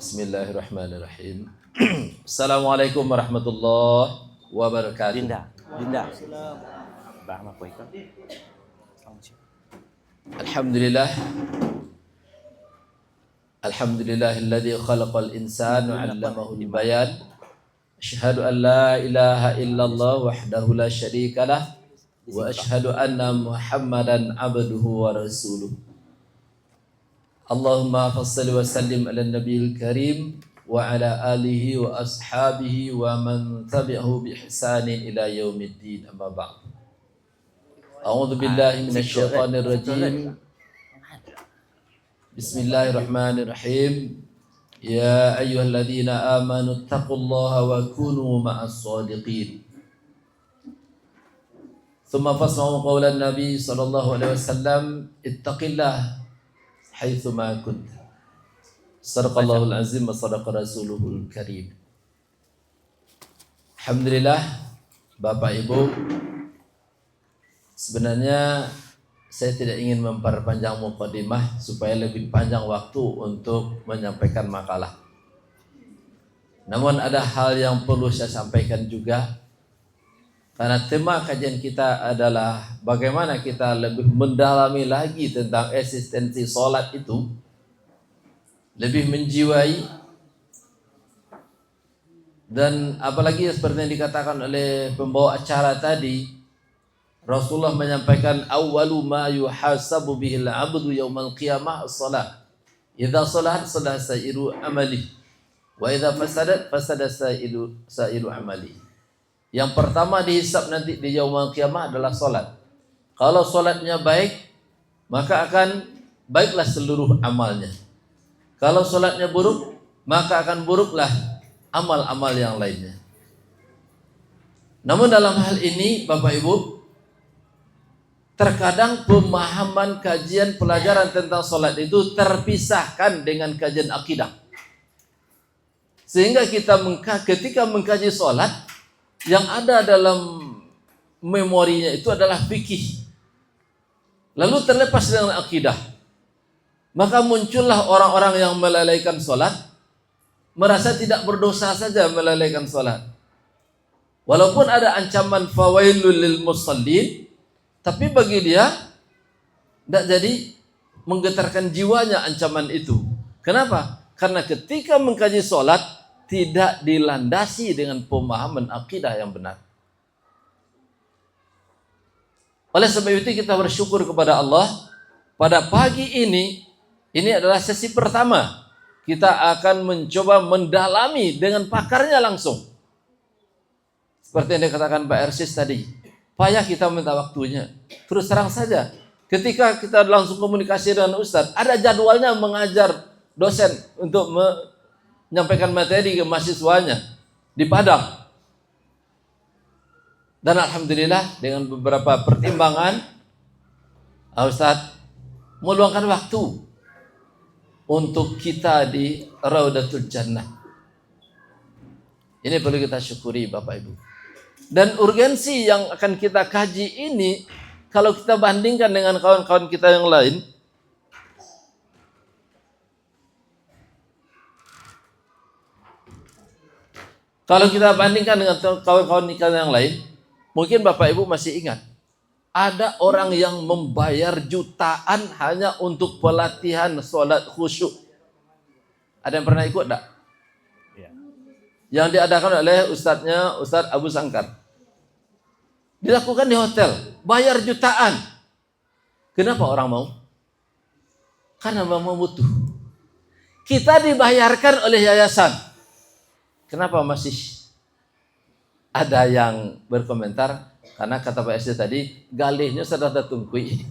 Bismillahirrahmanirrahim. Assalamualaikum warahmatullahi wabarakatuh. Dinda. Alhamdulillah. Alhamdulillahilladzi khalaqal insana 'allamahul bayan. Asyhadu an la ilaha illallah wahdahu la syarikalah wa asyhadu anna Muhammadan abduhu wa rasuluh. Allahumma fassalli wa sallim ala nabiyil karim wa ala alihi wa ashabihi wa man tabi'ahu bi ihsanin ila yaumiddin, amma ba'd. A'udzu billahi minasyaitonir rajim. Bismillahirrahmanirrahim. Ya ayyuhalladzina amanu taqullaha wa kunu ma'as shadiqin. Thumma fasma'u qawlan nabi sallallahu alaihi wasallam, ittaqillah haitsu ma kunt. Sadaqallahul azim wa sadaqa rasuluhul karim. Alhamdulillah, Bapak Ibu, sebenarnya saya tidak ingin memperpanjang mukadimah supaya lebih panjang waktu untuk menyampaikan makalah. Namun ada hal yang perlu saya sampaikan juga, karena tema kajian kita adalah bagaimana kita lebih mendalami lagi tentang eksistensi sholat itu, lebih menjiwai, dan apalagi seperti yang dikatakan oleh pembawa acara tadi, Rasulullah menyampaikan awwalu ma yuhasabu bihil abdu yaumal qiyamah as-salat. Idza salat salat sa'iru amali wa idza fasadat fasada sa'iru amali. Yang pertama dihisab nanti di yaumul qiyamah adalah salat. Kalau salatnya baik, maka akan baiklah seluruh amalnya. Kalau salatnya buruk, maka akan buruklah amal-amal yang lainnya. Namun dalam hal ini Bapak Ibu, terkadang pemahaman kajian pelajaran tentang salat itu terpisahkan dengan kajian akidah. Sehingga kita ketika mengkaji salat, yang ada dalam memorinya itu adalah fikih, lalu terlepas dengan akidah. Maka muncullah orang-orang yang melalaikan salat, merasa tidak berdosa saja melalaikan salat. Walaupun ada ancaman fawailul lil musallin, tapi bagi dia tidak jadi menggetarkan jiwanya ancaman itu. Kenapa? Karena ketika mengkaji salat tidak dilandasi dengan pemahaman akidah yang benar. Oleh sebab itu kita bersyukur kepada Allah, pada pagi ini adalah sesi pertama. Kita akan mencoba mendalami dengan pakarnya langsung. Seperti yang dikatakan Pak Ersis tadi, payah kita minta waktunya. Terus terang saja, ketika kita langsung komunikasi dengan Ustadz, ada jadwalnya mengajar dosen untuk menyampaikan materi ke mahasiswanya di Padang. Dan alhamdulillah dengan beberapa pertimbangan, Ustadz meluangkan waktu untuk kita di Raudatul Jannah. Ini perlu kita syukuri Bapak Ibu. Dan urgensi yang akan kita kaji ini, kalau kita bandingkan dengan kawan-kawan kita yang lain, kalau kita bandingkan dengan kawan-kawan kita yang lain, mungkin Bapak Ibu masih ingat, ada orang yang membayar jutaan hanya untuk pelatihan sholat khusyuk. Ada yang pernah ikut tak? Ya. Yang diadakan oleh Ustadz Abu Sangkar. Dilakukan di hotel, bayar jutaan. Kenapa orang mau? Karena memang butuh. Kita dibayarkan oleh yayasan. Kenapa masih ada yang berkomentar? Karena kata Pak SD tadi, galihnya sudah tertungkui.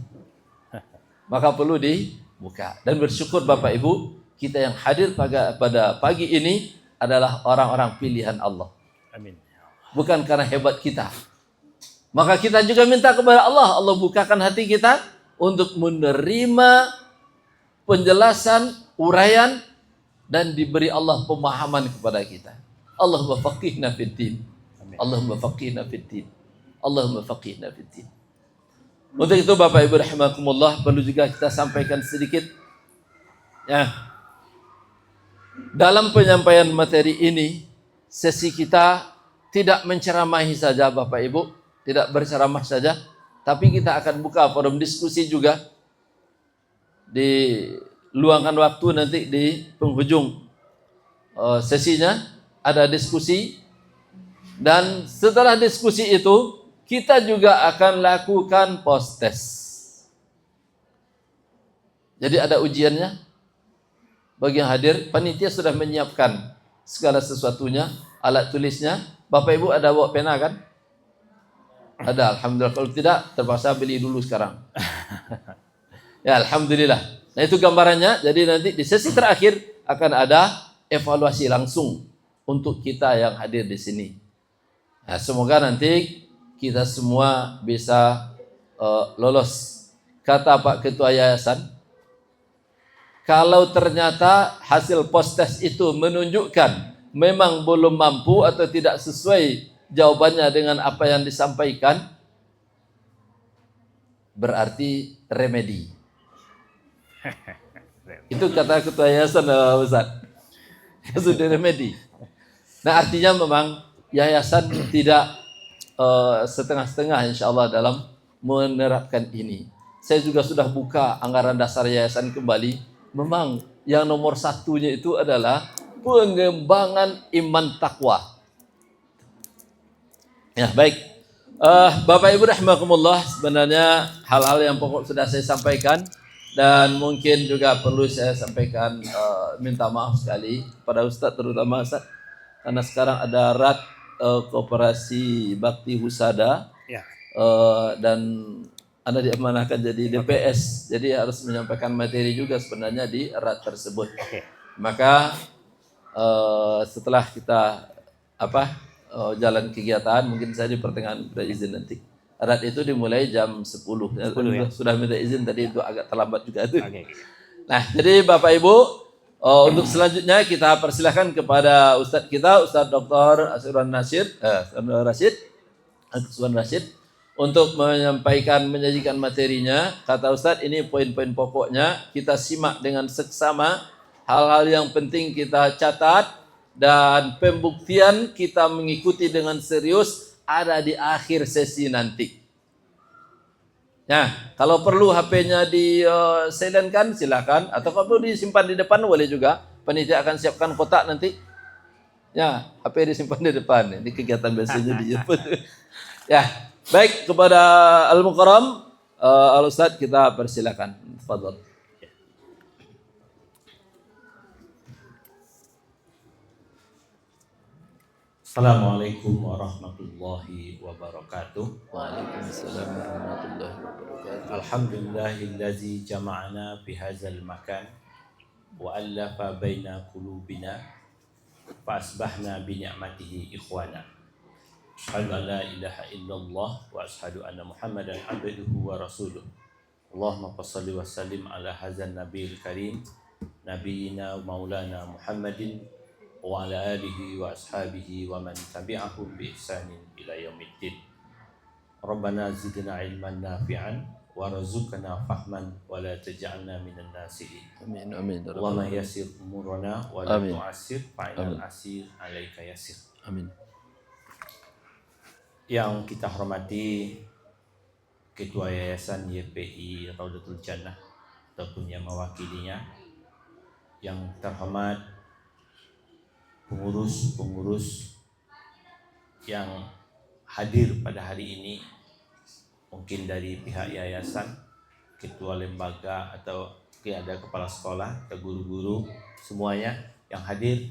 Maka perlu dibuka. Dan bersyukur Bapak Ibu, kita yang hadir pada pagi ini adalah orang-orang pilihan Allah. Amin. Bukan karena hebat kita. Maka kita juga minta kepada Allah, Allah bukakan hati kita untuk menerima penjelasan, uraian, dan diberi Allah pemahaman kepada kita. Allahumma faqihna fid din. Allahumma faqihna fid din. Allahumma faqihna fid din. Untuk itu Bapak Ibu rahimakumullah, perlu juga kita sampaikan sedikit ya, Dalam penyampaian materi ini, sesi kita tidak menceramahi saja Bapak Ibu, tidak berceramah saja, tapi kita akan buka forum diskusi juga di luangkan waktu nanti di penghujung sesinya ada diskusi, dan setelah diskusi itu kita juga akan lakukan post test. Jadi ada ujiannya bagi yang hadir. Panitia sudah menyiapkan segala sesuatunya, alat tulisnya. Bapak Ibu ada bawa pena kan? Ada, alhamdulillah. Kalau tidak terpaksa beli dulu sekarang. Ya, alhamdulillah. Nah, itu gambarannya. Jadi nanti di sesi terakhir akan ada evaluasi langsung untuk kita yang hadir di sini. Nah, semoga nanti kita semua bisa lolos. Kata Pak Ketua Yayasan, kalau ternyata hasil post test itu menunjukkan memang belum mampu atau tidak sesuai jawabannya dengan apa yang disampaikan, berarti remedi. Itu kata Ketua Yayasan, Ustaz. Sudah remedi. Nah, artinya memang yayasan tidak setengah-setengah insya Allah dalam menerapkan ini. Saya juga sudah buka anggaran dasar yayasan kembali. Memang yang nomor satunya itu adalah pengembangan iman takwa. Ya, baik. Bapak Ibu rahimakumullah, sebenarnya hal-hal yang pokok sudah saya sampaikan, dan mungkin juga perlu saya sampaikan, minta maaf sekali pada Ustadz, terutama Ustadz, karena sekarang ada RAT Koperasi Bakti Husada, ya. Dan Anda diamanahkan jadi DPS, jadi harus menyampaikan materi juga sebenarnya di RAT tersebut. Maka setelah kita jalan kegiatan, mungkin saya di pertengahan minta izin nanti. RAT itu dimulai jam 10 ya. Sudah minta izin tadi, itu agak terlambat juga itu. Nah, jadi Bapak Ibu, untuk selanjutnya kita persilahkan kepada Ustadz kita, Ustadz Dr. Aswan Rashid, untuk menyajikan materinya. Kata Ustadz, ini poin-poin pokoknya, kita simak dengan seksama, hal-hal yang penting kita catat, dan pembuktian kita mengikuti dengan serius ada di akhir sesi nanti. Nah, kalau perlu HP-nya di silentkan silakan, atau kalau perlu disimpan di depan boleh juga. Panitia akan siapkan kotak nanti. Ya, HP disimpan di depan. Ini kegiatan biasanya dijemput. Ya, baik, kepada Al-Mukarram, Al-Ustadz kita persilakan. Fadhal. Assalamualaikum warahmatullahi wabarakatuh. Waalaikumsalam warahmatullahi wabarakatuh. Alhamdulillahillazi jama'ana fi hadzal makan wa allafa baina qulubina fa asbahna bi ni'matihi ikhwana. Asyhadu an la ilaha illallah wa asyhadu anna Muhammadan abduhu wa rasuluh. Allahumma shalli wa sallim ala hadzal nabiyil karim nabiyina maulana Muhammadin wa ala alihi wa ashabihi wa man tabi'ahum bi ihsanin ila yaumiddin. Rabbana zidna ilman nafi'an warzuqna fahman wa la taj'alna minan nasihin. Amin amin. Allahumma yassir umurana wa la tu'assir fa'inal asir 'alaika yassir. Amin. Yang kita hormati Ketua Yayasan YPI Raudatul Jannah ataupun yang mewakilinya, yang terhormat pengurus-pengurus yang hadir pada hari ini, mungkin dari pihak yayasan, ketua lembaga, atau ada kepala sekolah, atau guru-guru, semuanya yang hadir.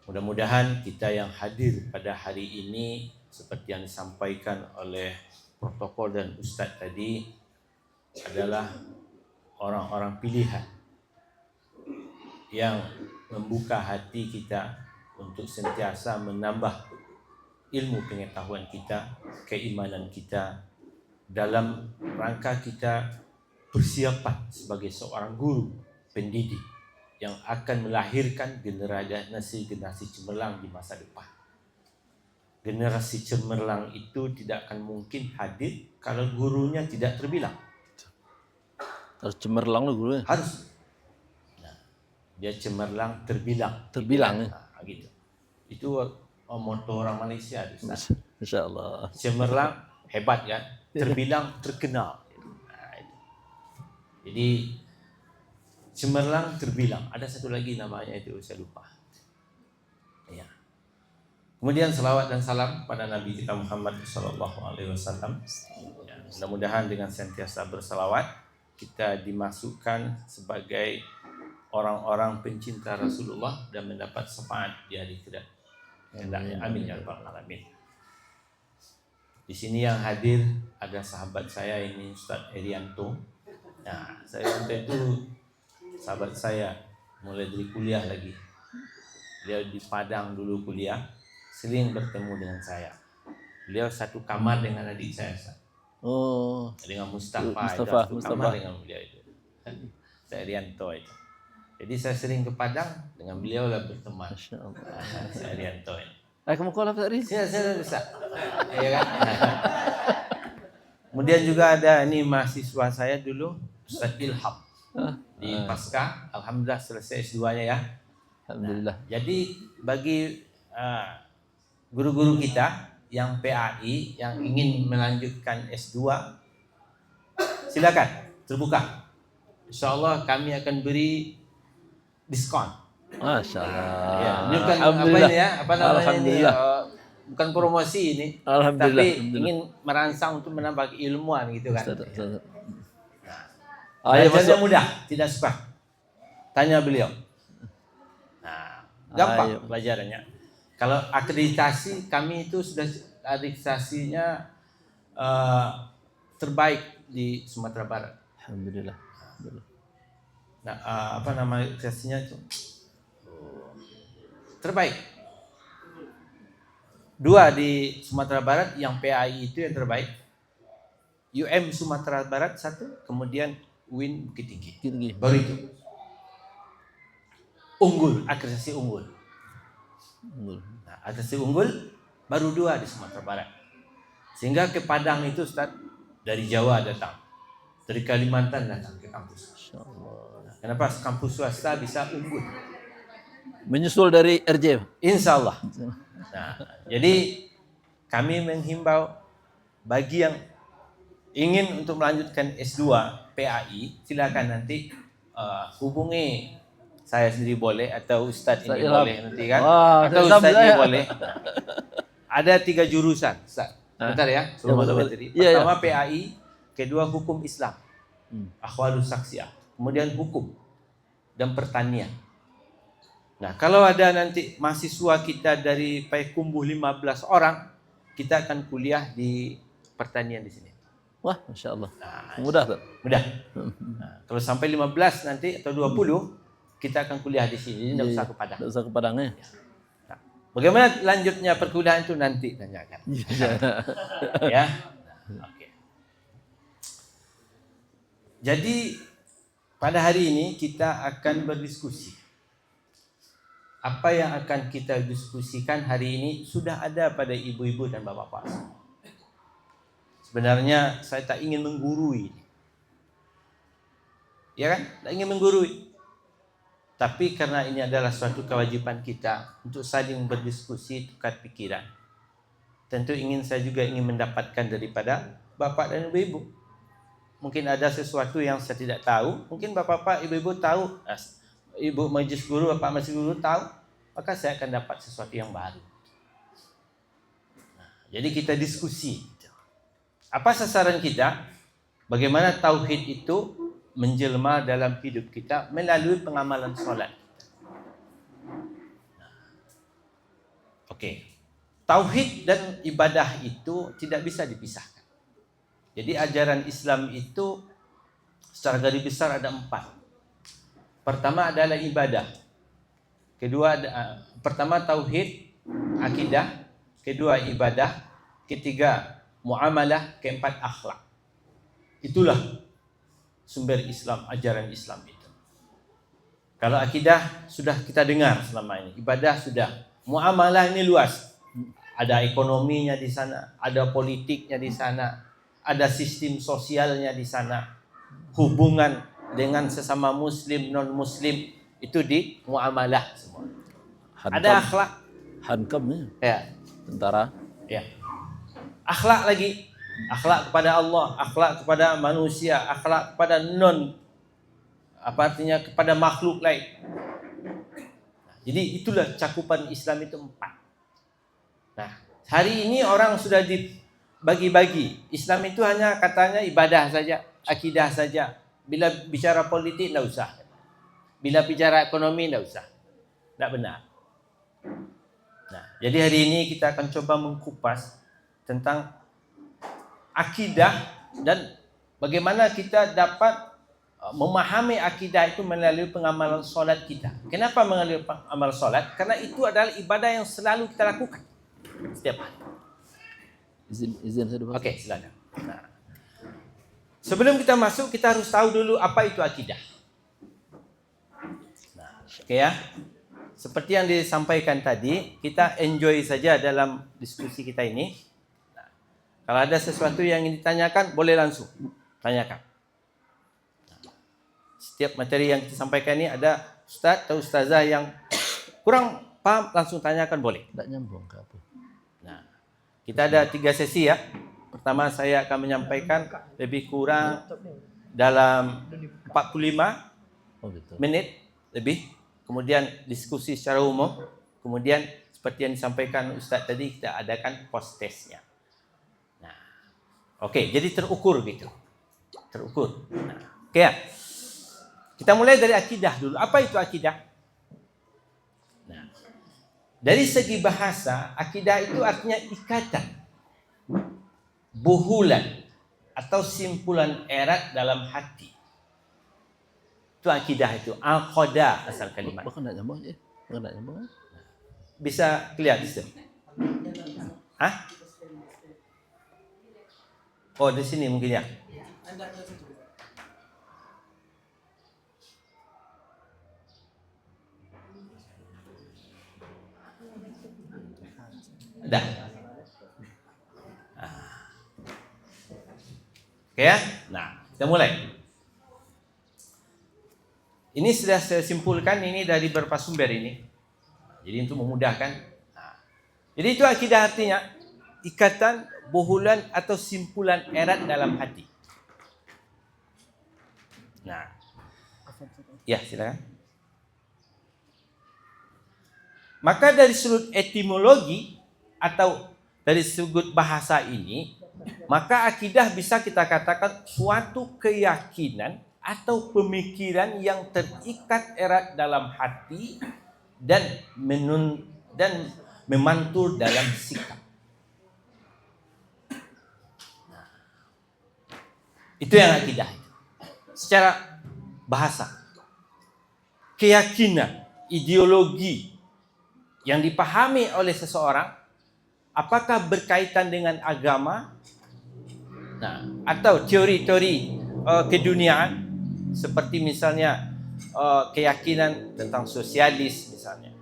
Mudah-mudahan kita yang hadir pada hari ini, seperti yang disampaikan oleh protokol dan Ustadz tadi, adalah orang-orang pilihan yang membuka hati kita untuk sentiasa menambah ilmu pengetahuan kita, keimanan kita, dalam rangka kita persiapan sebagai seorang guru pendidik yang akan melahirkan generasi cemerlang di masa depan. Generasi cemerlang itu tidak akan mungkin hadir kalau gurunya tidak terbilang. Harus cemerlang loh gurunya. Harus. dia cemerlang terbilang. Terbilang, Gitu, kan? Gitu. Itu moto orang Malaysia, Ustaz. Masya Allah. Cemerlang hebat kan, terbilang terkenal. Nah, itu. Jadi cemerlang terbilang. Ada satu lagi namanya itu saya lupa. Ya. Kemudian salawat dan salam pada Nabi kita Muhammad SAW. Ya, mudah-mudahan dengan sentiasa bersalawat kita dimasukkan sebagai orang-orang pencinta Rasulullah dan mendapat syafaat di hari kehendaknya. Amin ya rabbal alamin. Di sini yang hadir ada sahabat saya ini Ustaz Erianto. Nah, saya itu sahabat saya mulai dari kuliah lagi. Beliau di Padang dulu kuliah, sering bertemu dengan saya. Beliau satu kamar dengan adik saya, Ustaz. Oh, Dengan Mustafa Mustafa. kamar dengan beliau itu. Saya Erianto itu. Jadi saya sering ke Padang dengan beliau lah berteman. Masya Allah. Saya Erianto ini. Kamu kalau Pak Riz? Saya bisa. Ya kan? Kemudian juga ada ini mahasiswa saya dulu, Ustaz Ilham. Di Pasca, alhamdulillah selesai S2-nya ya. Alhamdulillah. Jadi bagi guru-guru kita yang PAI yang ingin melanjutkan S2, silakan terbuka. Insyaallah kami akan beri diskon. Masya Allah. Ya, ini bukan apa ini ya, apa namanya ini, bukan promosi ini, Alhamdulillah. tapi ingin merangsang untuk menambah keilmuan gitu kan. Ayo Belajarnya mudah, tidak susah. Tanya beliau. Nah, gampang pelajarannya. Kalau akreditasi kami itu sudah akreditasinya terbaik di Sumatera Barat. Alhamdulillah. Nah, apa nama akreditasinya itu? Terbaik. 2 di Sumatera Barat, yang PAI itu yang terbaik. UM Sumatera Barat 1, kemudian UIN Bukit Tinggi. Baru itu. Unggul, akreditasi unggul. Nah, akreditasi unggul baru 2 di Sumatera Barat. Sehingga ke Padang itu Ustaz dari Jawa datang. Dari Kalimantan datang ke kampus. Nah, kenapa kampus swasta bisa unggul? Menyusul dari RJ. Insya Allah. Nah, jadi kami menghimbau bagi yang ingin untuk melanjutkan S2 PAI, silakan nanti hubungi saya sendiri boleh atau Ustadz ini boleh nanti kan. Atau Ustadz ini boleh. Ada 3 jurusan, Ustadz. Bentar ya, sebelum masuk materi. Pertama PAI, kedua hukum Islam. Akhwalus Saksiyah. Kemudian hukum dan pertanian. Nah, kalau ada nanti mahasiswa kita dari Payakumbuh 15 orang, kita akan kuliah di pertanian di sini. Wah, Masya Allah. Nah, Mudah tuh. mudah. Nah, kalau sampai 15 nanti atau 20, kita akan kuliah di sini. Tidak usah ke Padang. Tidak usah ke Padangnya. Nah, bagaimana lanjutnya perkuliahan itu nanti tanyakan. Ya. Nah, oke. Jadi pada hari ini kita akan berdiskusi. Apa yang akan kita diskusikan hari ini sudah ada pada ibu-ibu dan bapak-bapak. Sebenarnya saya tak ingin menggurui. Ya kan? Tak ingin menggurui. Tapi karena ini adalah suatu kewajiban kita untuk saling berdiskusi, tukar pikiran. Tentu saya juga ingin mendapatkan daripada bapak dan ibu-ibu. Mungkin ada sesuatu yang saya tidak tahu. Mungkin bapak-bapak, ibu-ibu tahu. Ibu majlis guru, bapak majlis guru tahu, maka saya akan dapat sesuatu yang baru. Nah, jadi kita diskusi. Apa sasaran kita? Bagaimana tauhid itu menjelma dalam hidup kita melalui pengamalan solat. Oke. Tauhid dan ibadah itu tidak bisa dipisahkan. Jadi ajaran Islam itu secara garis besar ada 4. Pertama adalah ibadah. Kedua, pertama tauhid, akidah. Kedua ibadah. Ketiga muamalah. Keempat akhlak. Itulah sumber Islam, ajaran Islam itu. Kalau akidah sudah kita dengar selama ini. Ibadah sudah. Muamalah ini luas. Ada ekonominya di sana, ada politiknya di sana, ada sistem sosialnya di sana. Hubungan dengan sesama muslim, non muslim, Itu di muamalah semua. Ada Hankam, akhlak. hankam ya, Ya, tentara. ya. Akhlak lagi. Akhlak kepada Allah, akhlak kepada manusia, akhlak kepada apa artinya kepada makhluk lain. Jadi itulah cakupan Islam itu 4. Nah, hari ini orang sudah dibagi-bagi. Islam itu hanya katanya ibadah saja, akidah saja. Bila bicara politik tidak usah. Bila bicara ekonomi tidak usah. Tidak benar. Nah, jadi hari ini kita akan coba mengkupas tentang akidah dan bagaimana kita dapat memahami akidah itu melalui pengamalan solat kita. Kenapa melalui amal solat? Karena itu adalah ibadah yang selalu kita lakukan setiap hari. Izin saya dulu. Oke, silakan. Nah, sebelum kita masuk, kita harus tahu dulu apa itu akidah. Nah, oke ya. Seperti yang disampaikan tadi, kita enjoy saja dalam diskusi kita ini. Kalau ada sesuatu yang ingin ditanyakan, boleh langsung tanyakan. Setiap materi yang kita sampaikan ini ada ustaz atau ustazah yang kurang paham, langsung tanyakan boleh. Tidak nyambung ke apa? Nah, kita ada 3 sesi ya. Pertama saya akan menyampaikan lebih kurang dalam 45 gitu. menit lebih. Kemudian diskusi secara umum. Kemudian seperti yang disampaikan ustaz tadi, kita adakan post testnya. Oke, jadi terukur gitu. Terukur. Nah, oke ya. Kita mulai dari akidah dulu. Apa itu akidah? Nah, dari segi bahasa, akidah itu artinya ikatan, buhulan, atau simpulan erat dalam hati. Itu akidah itu. Aqadah asal kalimat. Bahkan tidak nyambung ya. Bahkan tidak nyambung. Bisa kelihatan di sini. Hah? Oh, di sini mungkin ya. Dah. Oke ya. Nah, kita mulai. Ini sudah saya simpulkan ini dari beberapa sumber ini. Jadi untuk memudahkan. Nah, jadi itu akidah artinya ikatan, buhulan atau simpulan erat dalam hati. Nah, ya silakan. Maka dari sudut etimologi atau dari sudut bahasa ini, maka akidah bisa kita katakan suatu keyakinan atau pemikiran yang terikat erat dalam hati dan memantul dalam sikap. Itu yang akidah. Secara bahasa, keyakinan, ideologi yang dipahami oleh seseorang, apakah berkaitan dengan agama, nah, atau teori-teori keduniaan, seperti misalnya keyakinan tentang sosialis misalnya,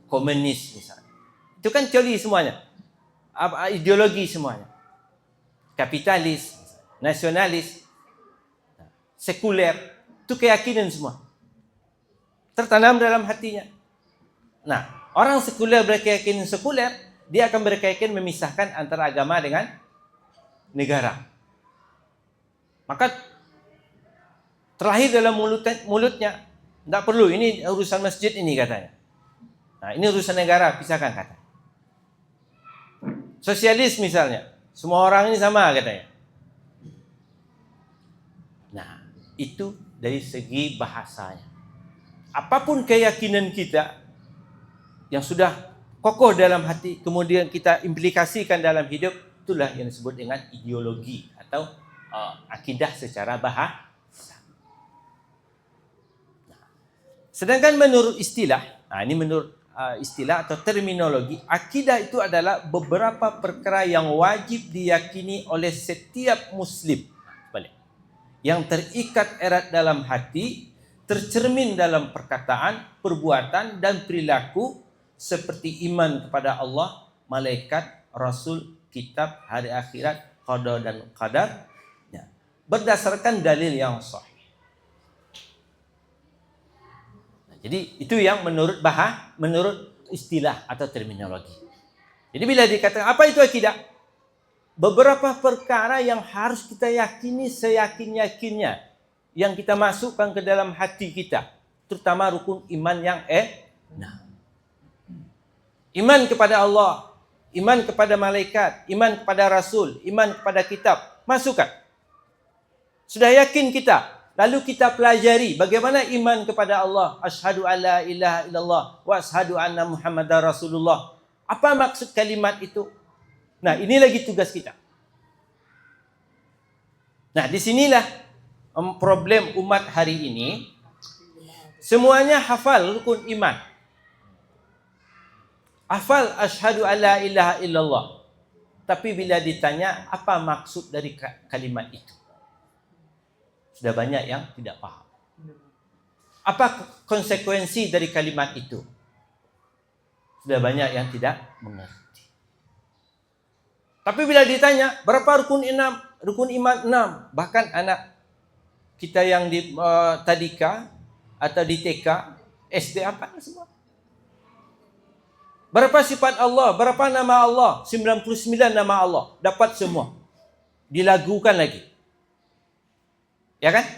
komunis misalnya. Itu kan teori semuanya, ideologi semuanya, kapitalis, nasionalis, sekuler, itu keyakinan semua. Tertanam dalam hatinya. Nah, orang sekuler berkeyakinan sekuler, dia akan berkeyakinan memisahkan antara agama dengan negara. Maka terlahir dalam mulutnya, tidak perlu, ini urusan masjid ini katanya. Nah, ini urusan negara, pisahkan kata. Sosialis misalnya, semua orang ini sama katanya. Nah, itu dari segi bahasanya. Apapun keyakinan kita yang sudah kokoh dalam hati, kemudian kita implikasikan dalam hidup, itulah yang disebut dengan ideologi atau akidah secara bahasa. Nah, sedangkan menurut istilah, ini menurut istilah atau terminologi, akidah itu adalah beberapa perkara yang wajib diyakini oleh setiap muslim. Yang terikat erat dalam hati, tercermin dalam perkataan, perbuatan, dan perilaku seperti iman kepada Allah, malaikat, rasul, kitab, hari akhirat, qada dan qadar, ya, berdasarkan dalil yang sahih. Jadi itu yang menurut istilah atau terminologi. Jadi bila dikatakan apa itu akidah? Beberapa perkara yang harus kita yakini seyakin-yakinnya, yang kita masukkan ke dalam hati kita, terutama rukun iman yang iman kepada Allah, iman kepada malaikat, iman kepada Rasul, iman kepada kitab, masukkan. Sudah yakin kita, lalu kita pelajari bagaimana iman kepada Allah. Asyhadu alla ilaha illallah wa asyhadu anna Muhammadar Rasulullah. Apa maksud kalimat itu? Nah, ini lagi tugas kita. Nah, disinilah problem umat hari ini. Semuanya hafal rukun iman. Hafal asyhadu alla ilaha illallah. Tapi bila ditanya apa maksud dari kalimat itu, sudah banyak yang tidak paham. Apa konsekuensi dari kalimat itu? Sudah banyak yang tidak mengerti. Tapi bila ditanya berapa rukun iman 6, bahkan anak kita yang di tadika atau di TK, SD apa semua. Berapa sifat Allah, berapa nama Allah? 99 nama Allah, dapat semua. Dilagukan lagi. Ya kan?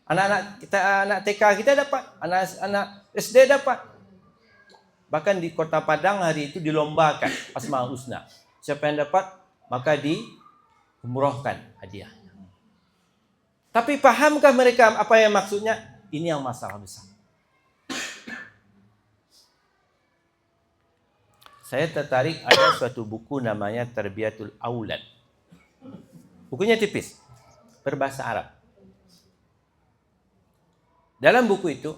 Anak-anak kita, anak TK kita dapat, anak SD dapat. Bahkan di Kota Padang hari itu dilombakan Asmaul Husna. Siapa yang dapat, maka diumrohkan hadiahnya. Tapi pahamkah mereka apa yang maksudnya? Ini yang masalah besar. Saya tertarik ada suatu buku namanya Tarbiyatul Aulad. Bukunya tipis, berbahasa Arab. Dalam buku itu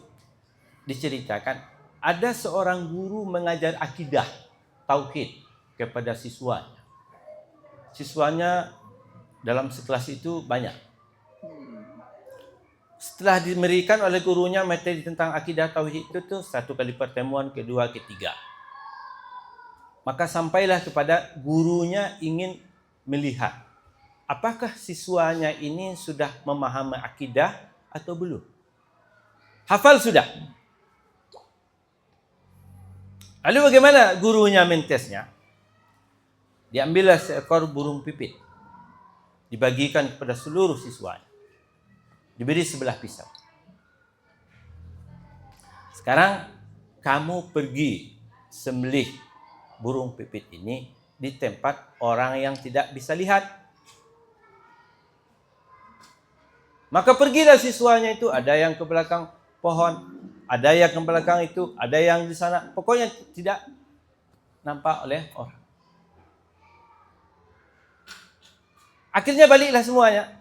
diceritakan ada seorang guru mengajar akidah, tauhid kepada siswanya. Siswanya dalam sekelas itu banyak. Setelah diberikan oleh gurunya materi tentang akidah tauhid itu satu kali pertemuan, kedua, ketiga. Maka sampailah kepada gurunya ingin melihat apakah siswanya ini sudah memahami akidah atau belum. Hafal sudah. Lalu bagaimana gurunya mentesnya? Diambillah seekor burung pipit. Dibagikan kepada seluruh siswanya. Diberi sebelah pisau. Sekarang kamu pergi sembelih burung pipit ini di tempat orang yang tidak bisa lihat. Maka pergilah siswanya itu, ada yang ke belakang pohon, ada yang ke belakang itu, ada yang di sana. Pokoknya tidak nampak oleh orang. Akhirnya baliklah semuanya.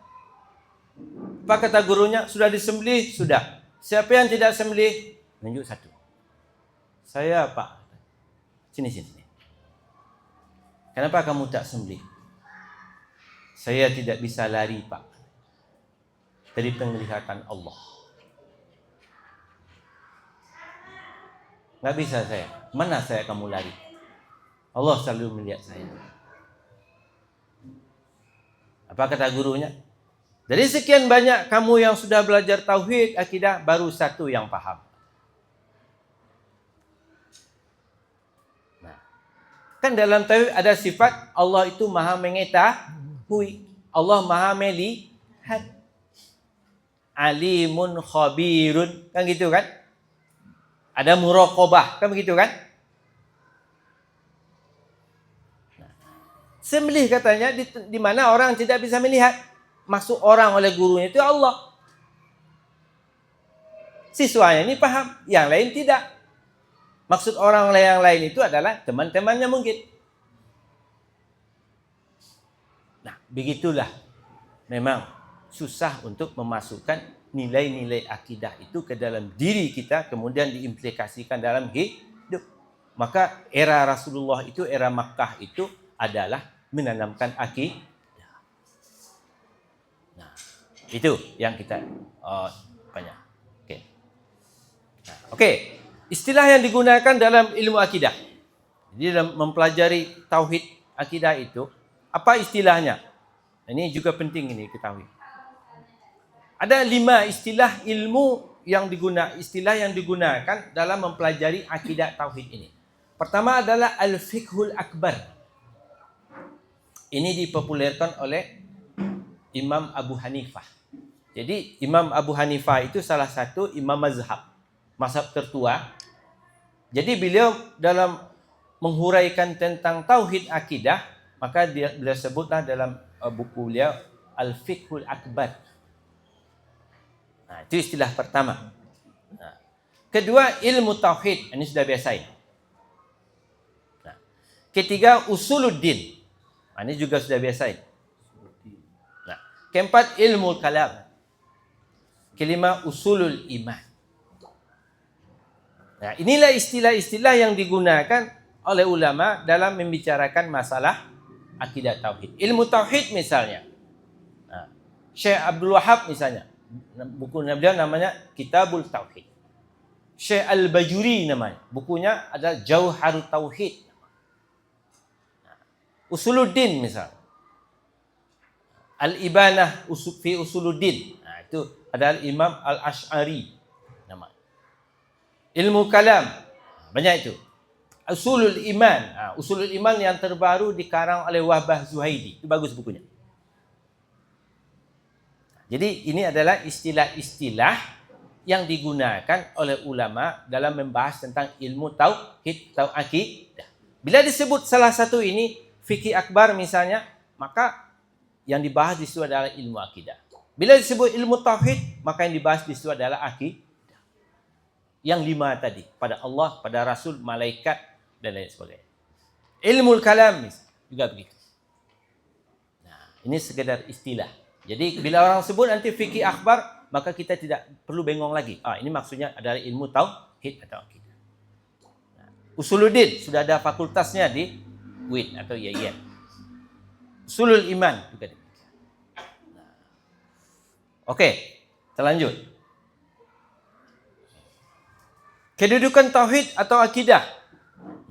Apa kata gurunya? Sudah disembelih? Sudah. Siapa yang tidak sembelih? Tunjuk satu. Saya, Pak. Sini. Kenapa kamu tak sembelih? Saya tidak bisa lari, Pak. Dari penglihatan Allah. Nggak bisa saya. Mana saya kamu lari? Allah selalu melihat saya. Apa kata gurunya? Dari sekian banyak kamu yang sudah belajar tauhid, akidah, baru satu yang paham. Nah, kan dalam tauhid ada sifat Allah itu maha mengetahui. Allah maha melihat. Alimun khabirun. Kan gitu kan? Ada muraqabah. Kan begitu kan? Sembelih katanya di mana orang tidak bisa melihat. Masuk orang oleh gurunya itu Allah. Siswanya ini paham, yang lain tidak. Maksud orang yang lain itu adalah teman-temannya mungkin. Nah, begitulah. Memang susah untuk memasukkan nilai-nilai akidah itu ke dalam diri kita, kemudian diimplikasikan dalam hidup. Maka era Rasulullah itu, era Makkah itu adalah menanamkan akidah. Nah, itu yang kita banyak. Oke. Istilah yang digunakan dalam ilmu akidah. Jadi dalam mempelajari tauhid akidah itu, apa istilahnya? Ini juga penting ini ketahui. Ada 5 istilah ilmu istilah yang digunakan dalam mempelajari akidah tauhid ini. Pertama adalah al-fiqhul akbar. Ini dipopulerkan oleh Imam Abu Hanifah. Jadi Imam Abu Hanifah itu salah satu imam mazhab tertua. Jadi beliau dalam menghuraikan tentang tauhid akidah, maka beliau sebutlah dalam buku beliau Al-Fiqhul Akbar. Nah, itu istilah pertama. Nah, kedua, ilmu tauhid. Ini sudah biasa ini. Nah, ketiga, usuluddin. Nah, ini juga sudah biasa ini. Nah, keempat, ilmu kalam. Kelima, usulul iman. Nah, inilah istilah-istilah yang digunakan oleh ulama dalam membicarakan masalah akidah tauhid. Ilmu tauhid misalnya. Nah, Syekh Abdul Wahab misalnya. Buku beliau namanya Kitabul Tauhid. Syekh Al-Bajuri namanya. Bukunya adalah Jauharut Tauhid. Usuluddin misalnya. Al-Ibanah fi Usuluddin. Nah, itu adalah Imam Al-Ash'ari nama. Ilmu kalam. Banyak itu. Usulul Iman. Nah, Usulul Iman yang terbaru dikarang oleh Wahbah Zuhaidi. Itu bagus bukunya. Jadi ini adalah istilah-istilah yang digunakan oleh ulama dalam membahas tentang ilmu tauhid atau akidah. Bila disebut salah satu ini fikih akbar misalnya, maka yang dibahas di situ adalah ilmu akidah. Bila disebut ilmu tauhid, maka yang dibahas di situ adalah akidah. Yang lima tadi, pada Allah, pada Rasul, malaikat dan lain sebagainya. Ilmu kalam juga begitu. Nah, ini sekedar istilah. Jadi bila orang sebut nanti fikih akbar, maka kita tidak perlu bengong lagi. Ini maksudnya adalah ilmu tauhid atau akidah. Nah, Usuluddin sudah ada fakultasnya di UIN atau IAIN. Usulul iman juga demikian. Nah, oke, kita lanjut. Kedudukan tauhid atau akidah.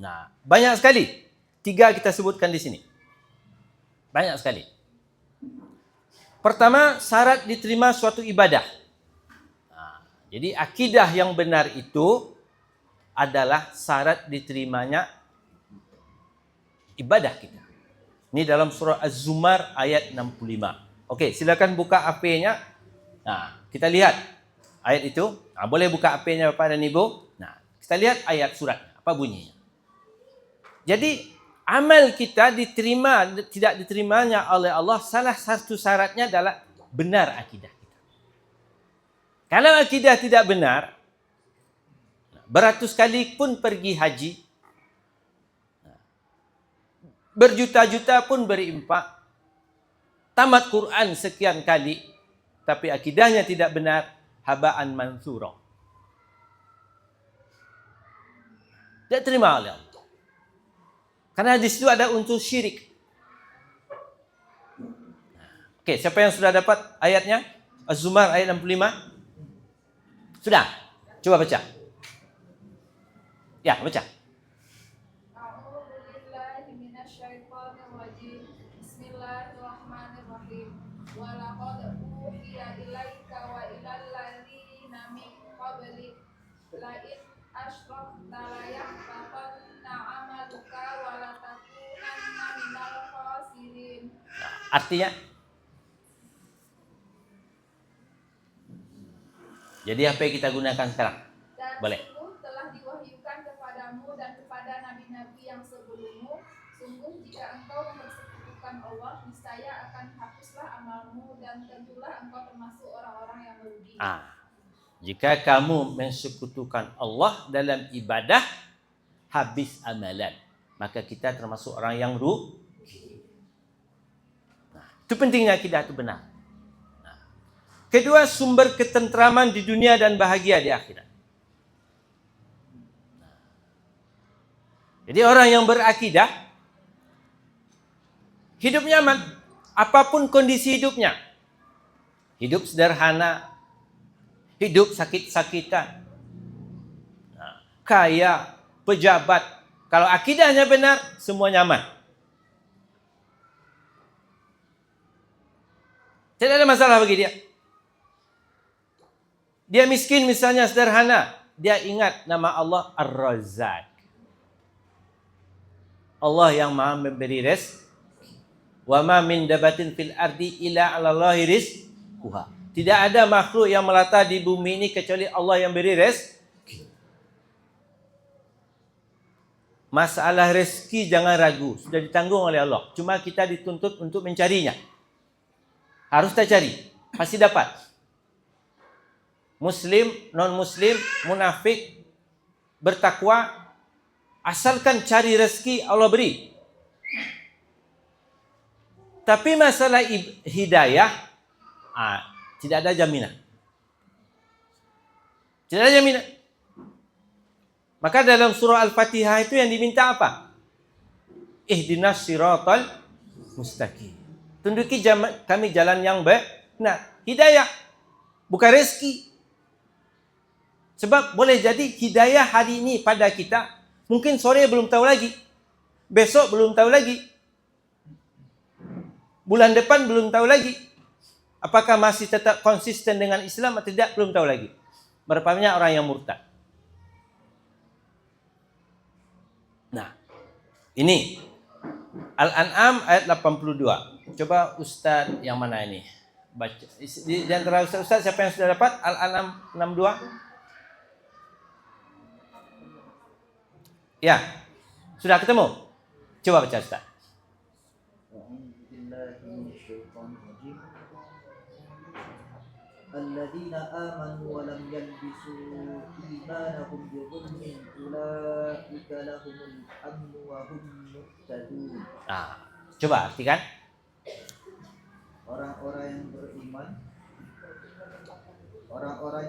Nah, banyak sekali. 3 kita sebutkan di sini. Banyak sekali. Pertama, syarat diterima suatu ibadah. Nah, jadi akidah yang benar itu adalah syarat diterimanya ibadah kita. Ini dalam surah Az-Zumar ayat 65. Oke, silakan buka AP-nya. Nah, kita lihat ayat itu. Nah, boleh buka AP-nya Bapak dan Ibu. Nah, kita lihat ayat surat. Apa bunyinya? Jadi amal kita diterima, tidak diterimanya oleh Allah, salah satu syaratnya adalah benar akidah kita. Kalau akidah tidak benar, beratus kali pun pergi haji, berjuta-juta pun berinfak, tamat Quran sekian kali, tapi akidahnya tidak benar, habaan mansura. Tidak terima oleh Allah. Karena di situ ada unsur syirik. Oke, siapa yang sudah dapat ayatnya? Az-Zumar ayat 65? Sudah? Coba baca. Ya, baca. Bismillahirrahmanirrahim. Wa laqad uhiya ilaika wa ilal ladzina min qablik la in asyrakta la yahbatanna 'amaluka wa la takunanna minal khasirin. Artinya? Jadi apa yang kita gunakan sekarang? Dan Boleh. sungguh telah diwahyukan kepadamu dan kepada nabi-nabi yang sebelummu, sungguh jika engkau mempersekutukan Allah, niscaya akan hapuslah amalmu dan tentulah engkau termasuk orang-orang yang merugi. Jika kamu mensekutukan Allah dalam ibadah, habis amalan, maka kita termasuk orang yang rugi. Itu pentingnya akidah itu benar. Kedua, sumber ketentraman di dunia dan bahagia di akhirat. Jadi orang yang berakidah hidup nyaman, apapun kondisi hidupnya. Hidup sederhana, hidup sakit-sakitan, kaya, pejabat. Kalau akidahnya benar, semua nyaman. Tidak ada masalah bagi dia. Dia miskin misalnya sederhana, dia ingat nama Allah Ar-Razzaq. Allah yang Maha memberi rezeki. Wa ma min dabatin fil ardi illa 'ala Allahi rizquha. Tidak ada makhluk yang melata di bumi ini kecuali Allah yang beri rezeki. Masalah rezeki jangan ragu, sudah ditanggung oleh Allah. Cuma kita dituntut untuk mencarinya. Harus kita cari, pasti dapat. Muslim, non-muslim, munafik, bertakwa, asalkan cari rezeki Allah beri. Tapi masalah hidayah, tidak ada jaminan. Tidak ada jaminan. Maka dalam surah Al-Fatihah itu yang diminta apa? Ihdinas siratal mustaqim. Tunjuki kami jalan yang benar. Hidayah, bukan rezeki. Sebab boleh jadi hidayah hari ini pada kita, mungkin sore belum tahu lagi. Besok belum tahu lagi. Bulan depan belum tahu lagi. Apakah masih tetap konsisten dengan Islam atau tidak, belum tahu lagi. Berapa banyak orang yang murtad. Nah, ini Al-An'am ayat 82. Coba Ustaz yang mana ini? Baca. Di antara Ustaz siapa yang sudah dapat Al-An'am 62? Ya. Sudah ketemu? Coba baca Ustaz. Alladzina amanu wa lam yalbisu imanahum bi dhulmin ulaika lahumul amnu wa hum muhtadun. Coba artikan. Orang-orang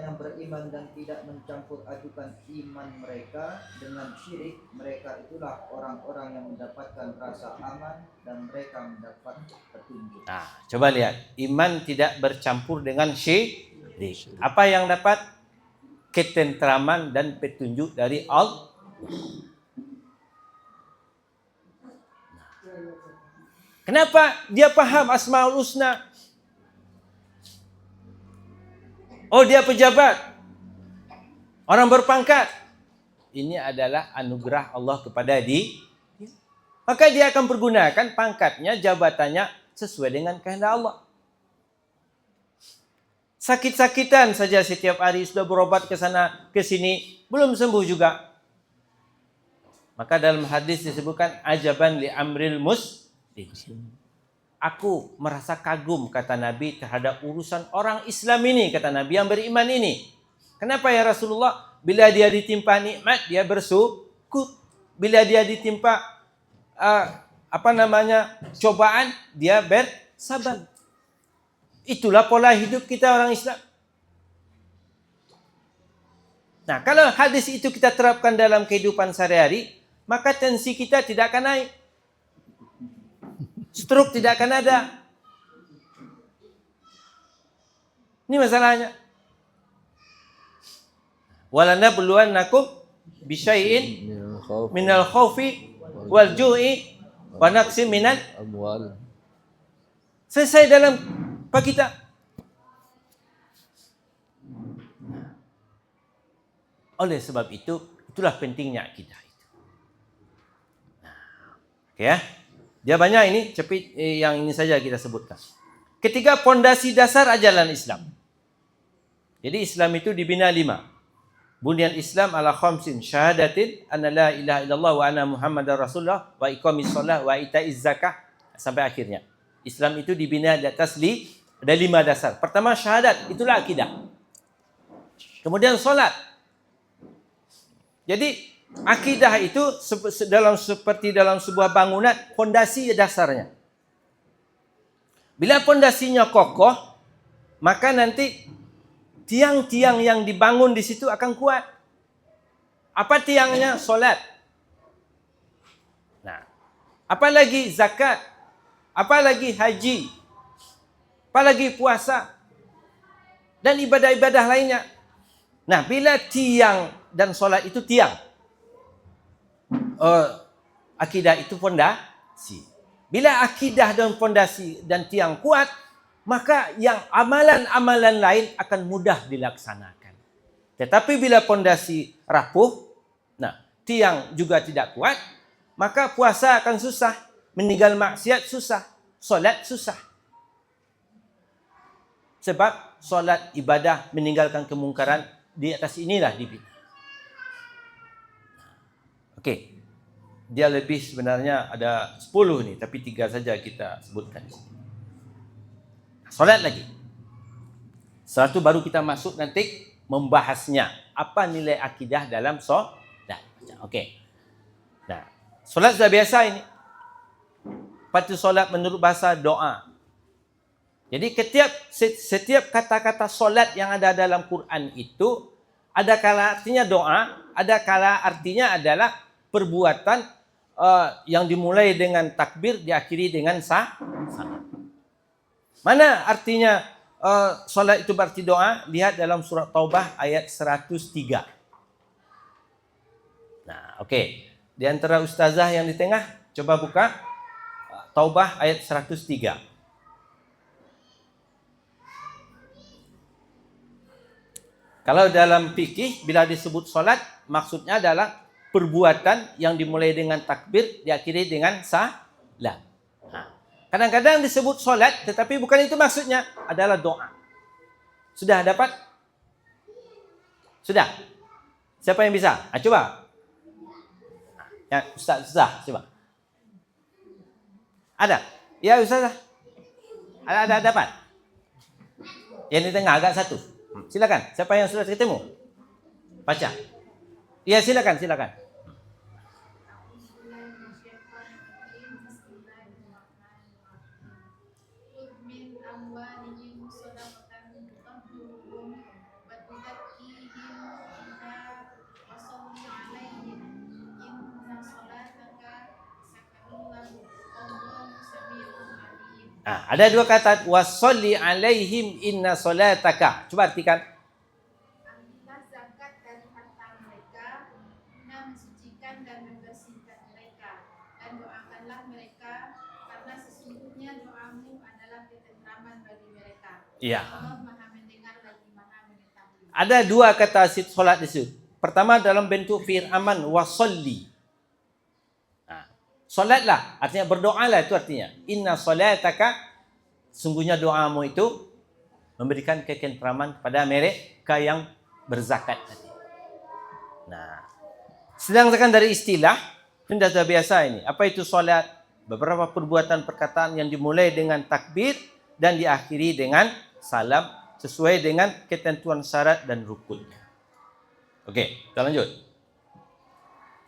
yang beriman dan tidak mencampur adukan iman mereka dengan syirik, mereka itulah orang-orang yang mendapatkan rasa aman dan mereka mendapat petunjuk. Coba lihat, iman tidak bercampur dengan syirik. Apa yang dapat? Ketentraman dan petunjuk dari Allah. Kenapa dia paham Asmaul Husna? Oh, dia pejabat, orang berpangkat. Ini adalah anugerah Allah kepada dia. Maka dia akan pergunakan pangkatnya, jabatannya sesuai dengan kehendak Allah. Sakit-sakitan saja setiap hari, sudah berobat ke sana ke sini, belum sembuh juga. Maka dalam hadis disebutkan ajaban li amril muslim. Aku merasa kagum, kata Nabi, terhadap urusan orang Islam ini, kata Nabi, yang beriman ini. Kenapa ya Rasulullah? Bila dia ditimpa nikmat, dia bersyukur. Bila dia ditimpa cobaan, dia bersabar. Itulah pola hidup kita orang Islam. Nah, kalau hadis itu kita terapkan dalam kehidupan sehari-hari, maka tensi kita tidak akan naik. Stroke tidak akan ada. Ini masalahnya. Walanabluwannakum bisyai'in minal khaufi wal ju'i wa naqsin minal amwal. Selesai dalam apa kita? Oleh sebab itu, itulah pentingnya akidah itu. Oke ya. Dia banyak ini, tapi yang ini saja kita sebutkan. Ketiga, pondasi dasar ajaran Islam. Jadi Islam itu dibina 5. Bunyan Islam ala khamsin syahadatin anna la ilaha illallah wa anna muhammadar rasulullah wa iqamis shalah wa itaiz zakah sampai akhirnya. Islam itu dibina di atas ada 5 dasar. Pertama syahadat, itulah akidah. Kemudian solat. Jadi akidah itu seperti dalam sebuah bangunan, fondasi dasarnya. Bila fondasinya kokoh, maka nanti tiang-tiang yang dibangun di situ akan kuat. Apa tiangnya? Solat. Nah, apalagi zakat, apalagi haji, apalagi puasa, dan ibadah-ibadah lainnya. Nah, bila tiang dan solat itu tiang, akidah itu fondasi. Bila akidah dan fondasi dan tiang kuat, maka yang amalan-amalan lain akan mudah dilaksanakan. Tetapi bila pondasi rapuh, tiang juga tidak kuat, maka puasa akan susah, meninggal maksiat susah, solat susah. Sebab solat ibadah meninggalkan kemungkaran di atas inilah dibina. Okey. Dia lebih sebenarnya ada 10 ni, tapi 3 saja kita sebutkan di sini. Solat lagi. Setelah itu baru kita masuk nanti membahasnya. Apa nilai akidah dalam solat? Okey. Nah, solat sudah biasa ini. Lepas solat menurut bahasa doa. Jadi setiap kata-kata solat yang ada dalam Quran itu ada kala artinya doa, ada kala artinya adalah perbuatan yang dimulai dengan takbir diakhiri dengan salam. Mana artinya solat itu berarti doa? Lihat dalam surah Taubah ayat 103. Nah, okey. Di antara ustazah yang di tengah, coba buka Taubah ayat 103. Kalau dalam fikih, bila disebut solat, maksudnya adalah perbuatan yang dimulai dengan takbir, diakhiri dengan salam. Kadang-kadang disebut solat, tetapi bukan itu maksudnya, adalah doa. Sudah dapat? Sudah? Siapa yang bisa? Coba. Ya, Ustaz, coba. Ada? Ya, Ustaz. Ada dapat? Yang di tengah agak satu. Silakan. Siapa yang sudah ketemu? Baca. Ya, silakan. Ada dua kata wasolli alaihim inna solataka. Coba artikan. Ambillah zakat dari harta mereka guna mensucikan dan membersihkan mereka, dan doakanlah mereka karena sesungguhnya doamu adalah ketentraman bagi mereka. Iya. Allah Maha mendengar lagi Maha mengetahui. Ada dua kata solat di situ. Pertama dalam bentuk fi'il aman wasolli. Solatlah, artinya berdoalah, itu artinya. Inna solataka, sungguhnya doamu itu memberikan ketentraman kepada mereka yang berzakat tadi. Nah, sedangkan dari istilah, ini sudah biasa ini. Apa itu solat? Beberapa perbuatan perkataan yang dimulai dengan takbir dan diakhiri dengan salam sesuai dengan ketentuan syarat dan rukunnya. Okey, kita lanjut.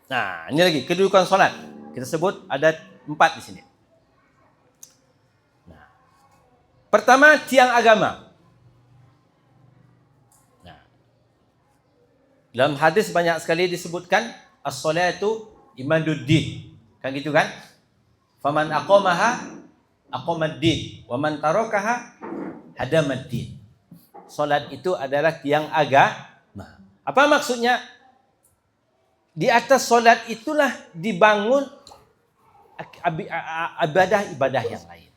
Nah, ini lagi kedudukan solat. Kita sebut ada 4 di sini. Nah, pertama tiang agama. Nah, dalam hadis banyak sekali disebutkan as-salatu imaduddin. Kan gitu kan? Faman aqamaha aqamaddin wa man tarakaha hadamaddin. Salat itu adalah tiang agama. Apa maksudnya? Di atas solat itulah dibangun ibadah-ibadah yang lain.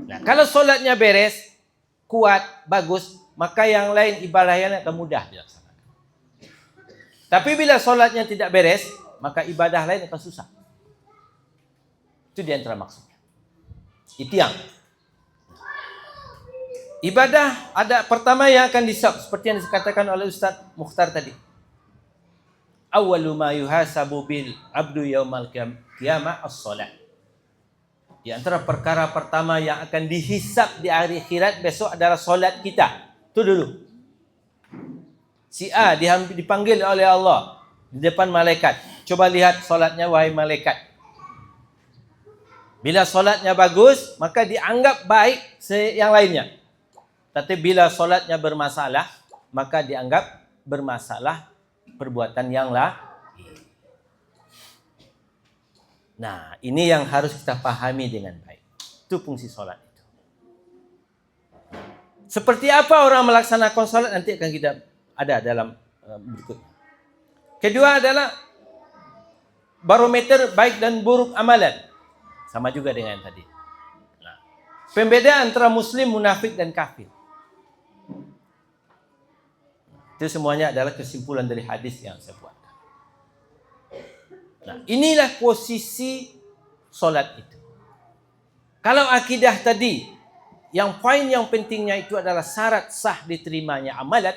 Nah, kalau solatnya beres, kuat, bagus, maka yang lain ibadah yang akan mudah dilaksanakan. Tapi bila solatnya tidak beres, maka ibadah lain akan susah. Itu di antara maksudnya. Itu yang ibadah ada pertama yang akan disab seperti yang dikatakan oleh Ustaz Mukhtar tadi. Awwalu ma yuhasabu bil abdu yaumal qiyamah as-salat. Di antara perkara pertama yang akan dihisab di hari akhirat besok adalah solat kita. Itu dulu. Si A dipanggil oleh Allah di depan malaikat. Coba lihat solatnya wahai malaikat. Bila solatnya bagus, maka dianggap baik yang lainnya. Tapi bila solatnya bermasalah, maka dianggap bermasalah perbuatan yang lain. Nah, ini yang harus kita pahami dengan baik. Itu fungsi solat itu. Seperti apa orang melaksanakan solat nanti akan kita ada dalam berikutnya. Kedua adalah barometer baik dan buruk amalan. Sama juga dengan tadi. Nah, pembedaan antara muslim, munafik dan kafir. Itu semuanya adalah kesimpulan dari hadis yang saya buat. Nah, inilah posisi solat itu. Kalau akidah tadi, yang poin yang pentingnya itu adalah syarat sah diterimanya amalan.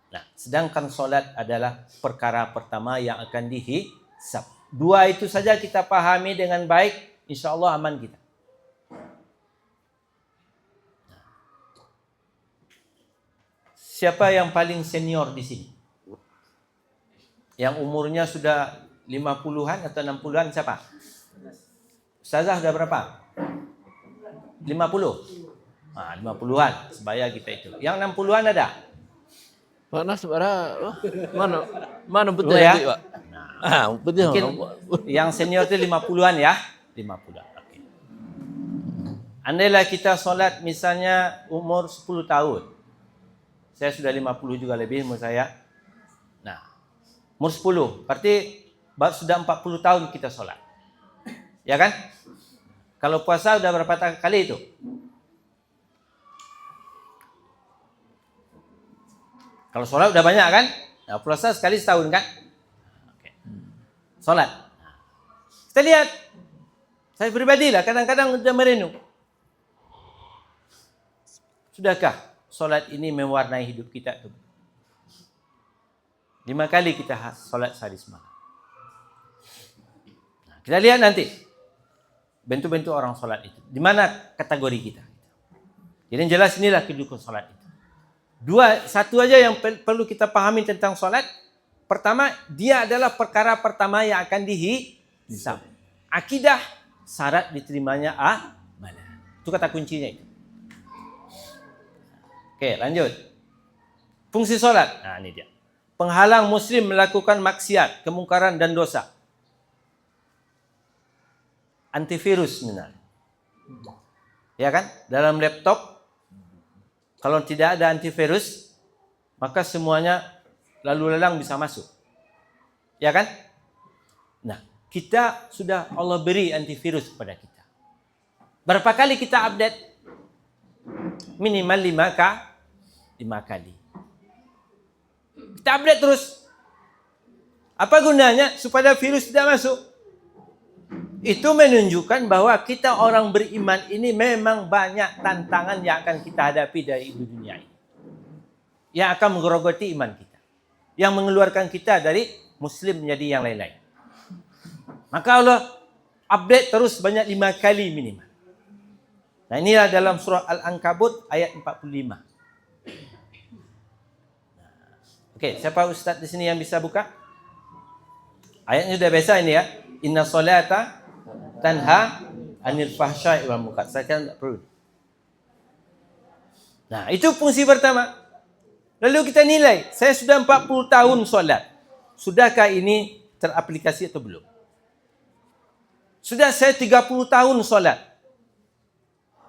Nah, sedangkan solat adalah perkara pertama yang akan dihisab. Dua itu saja kita pahami dengan baik, insya Allah aman kita. Siapa yang paling senior di sini? Yang umurnya sudah 50-an atau 60-an siapa? Ustazah sudah berapa? 50? 50-an sebaya kita itu. Yang 60-an ada? Mana sebenarnya mana betul Ya? Pak? Betul. Mungkin yang senior itu 50-an ya? 50-an. Oke. Andailah kita solat misalnya umur 10 tahun. Saya sudah 50 juga lebih umur saya. Nah, umur 10. Berarti sudah 40 tahun kita solat. Ya kan? Kalau puasa udah berapa kali itu? Kalau sholat udah banyak kan? Nah, puasa sekali setahun kan? Oke. Sholat. Kita lihat. Saya pribadi lah kadang-kadang udah merenung. Sudahkah sholat ini mewarnai hidup kita? 5 kali kita sholat sehari semalam. Nah, kita lihat nanti. Bentuk-bentuk orang sholat itu. Di mana kategori kita? Jadi yang jelas inilah kedudukan sholat itu. Satu aja yang perlu kita pahami tentang sholat. Pertama, dia adalah perkara pertama yang akan dihisab. Akidah, syarat diterimanya amalan. Itu kata kuncinya itu. Oke, lanjut. Fungsi sholat. Nah, ini dia. Penghalang muslim melakukan maksiat, kemungkaran dan dosa. Antivirus sebenarnya. Ya kan? Dalam laptop, kalau tidak ada antivirus, maka semuanya lalu lalang bisa masuk. Ya kan? Nah, kita sudah Allah beri antivirus kepada kita. Berapa kali kita update? Minimal 5 kali. Kita update terus. Apa gunanya? Supaya virus tidak masuk. Itu menunjukkan bahwa kita orang beriman ini memang banyak tantangan yang akan kita hadapi dari dunia ini. Yang akan menggerogoti iman kita. Yang mengeluarkan kita dari muslim menjadi yang lain-lain. Maka Allah update terus banyak 5 kali minimal. Nah, inilah dalam surah Al-Ankabut ayat 45. Oke, siapa ustaz di sini yang bisa buka? Ayatnya sudah biasa ini ya. Inna solata tanha anil fahsya'i wal munkar. Saya kan tak perlu. Nah, itu fungsi pertama. Lalu kita nilai, saya sudah 40 tahun solat. Sudahkah ini teraplikasi atau belum? Sudah saya 30 tahun solat.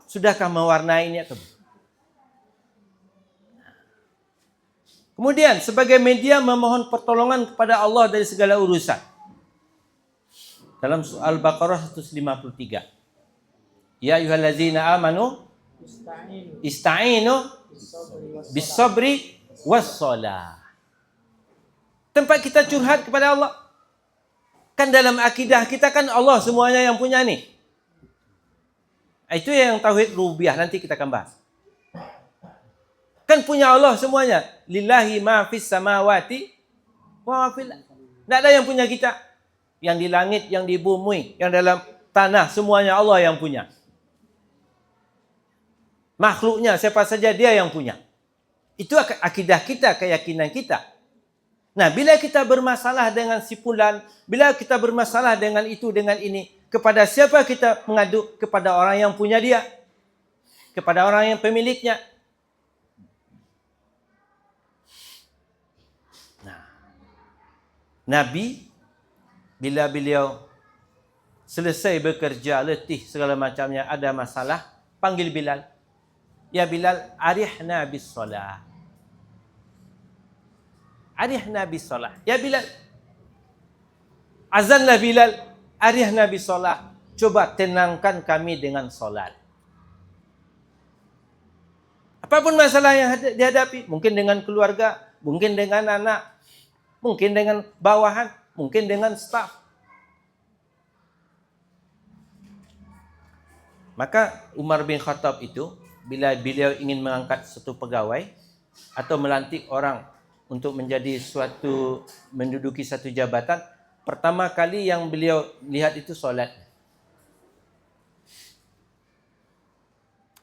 Sudahkah mewarnai ini atau belum? Kemudian, sebagai media memohon pertolongan kepada Allah dari segala urusan. Dalam Al-Baqarah 153. Ya ayyuhallazina amanu ista'inu bis-sabri was-shalah. Tempat kita curhat kepada Allah. Kan dalam akidah kita kan Allah semuanya yang punya nih. Itu yang tauhid rububiyah, nanti kita akan bahas. Kan punya Allah semuanya. Lillahi ma fis samawati wa ma fil. Tidak ada yang punya kita. Yang di langit, yang di bumi, yang dalam tanah, semuanya Allah yang punya. Makhluknya, siapa saja dia yang punya. Itu akidah kita, keyakinan kita. Nah, bila kita bermasalah dengan si fulan, bila kita bermasalah dengan itu, dengan ini, kepada siapa kita mengadu? Kepada orang yang punya dia. Kepada orang yang pemiliknya. Nah, Nabi bila beliau selesai bekerja, letih segala macamnya, ada masalah, panggil Bilal. Ya Bilal, arihna bis salah. Arihna bis salah. Ya Bilal, azanlah Bilal, arihna bis salah. Coba tenangkan kami dengan solat. Apapun masalah yang dihadapi, mungkin dengan keluarga, mungkin dengan anak, mungkin dengan bawahan, mungkin dengan staf. Maka Umar bin Khattab itu, bila beliau ingin mengangkat satu pegawai atau melantik orang untuk menduduki satu jabatan, pertama kali yang beliau lihat itu solat.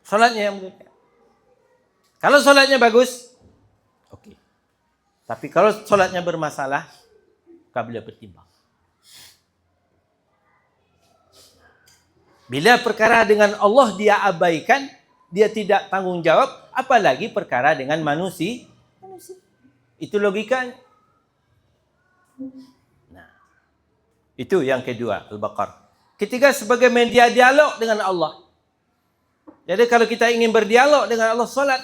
Solatnya yang mulia. Kalau solatnya bagus, oke. Tapi kalau solatnya bermasalah, maka beliau bertimbang. Bila perkara dengan Allah dia abaikan, dia tidak tanggung jawab, apalagi perkara dengan manusia. Itu logikanya. Nah, itu yang kedua, Al-Baqarah. Ketiga, sebagai media dialog dengan Allah. Jadi kalau kita ingin berdialog dengan Allah, solat.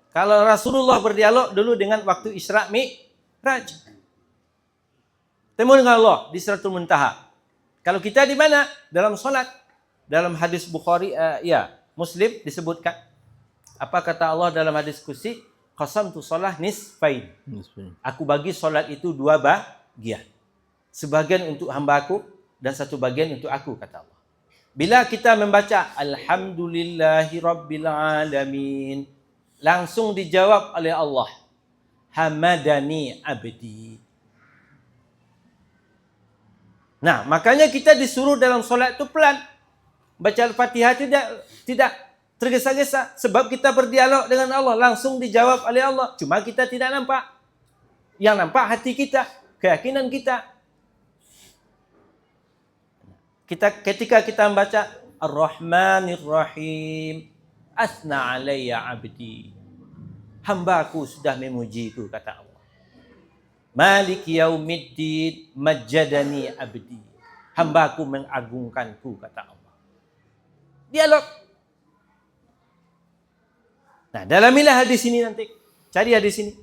Kalau Rasulullah berdialog dulu dengan waktu Isra Mi'raj. Temu dengan Allah di Sidratul Muntaha. Kalau kita di mana? Dalam solat. Dalam hadis Bukhari, Muslim disebutkan. Apa kata Allah dalam hadis kursi? Qasamtu shalah nisfain. Aku bagi solat itu 2 bagian. Sebagian untuk hamba-Ku dan satu bagian untuk aku, kata Allah. Bila kita membaca Alhamdulillahi Rabbil Alamin, langsung dijawab oleh Allah, Hamadani abdi. Nah, makanya kita disuruh dalam solat itu pelan. Baca Al-Fatihah tidak tergesa-gesa. Sebab kita berdialog dengan Allah, langsung dijawab oleh Allah. Cuma kita tidak nampak. Yang nampak hati kita, keyakinan kita. Ketika kita membaca Ar-Rahmanir Rahim, Asna alayya abdi. Hamba-Ku sudah memujiku, kata Allah. Malik yaumiddin, majjadani abdi. Hamba-Ku mengagungkanku, kata Allah. Dialog. Nah, dalamilah hadis ini nanti. Cari hadis ini.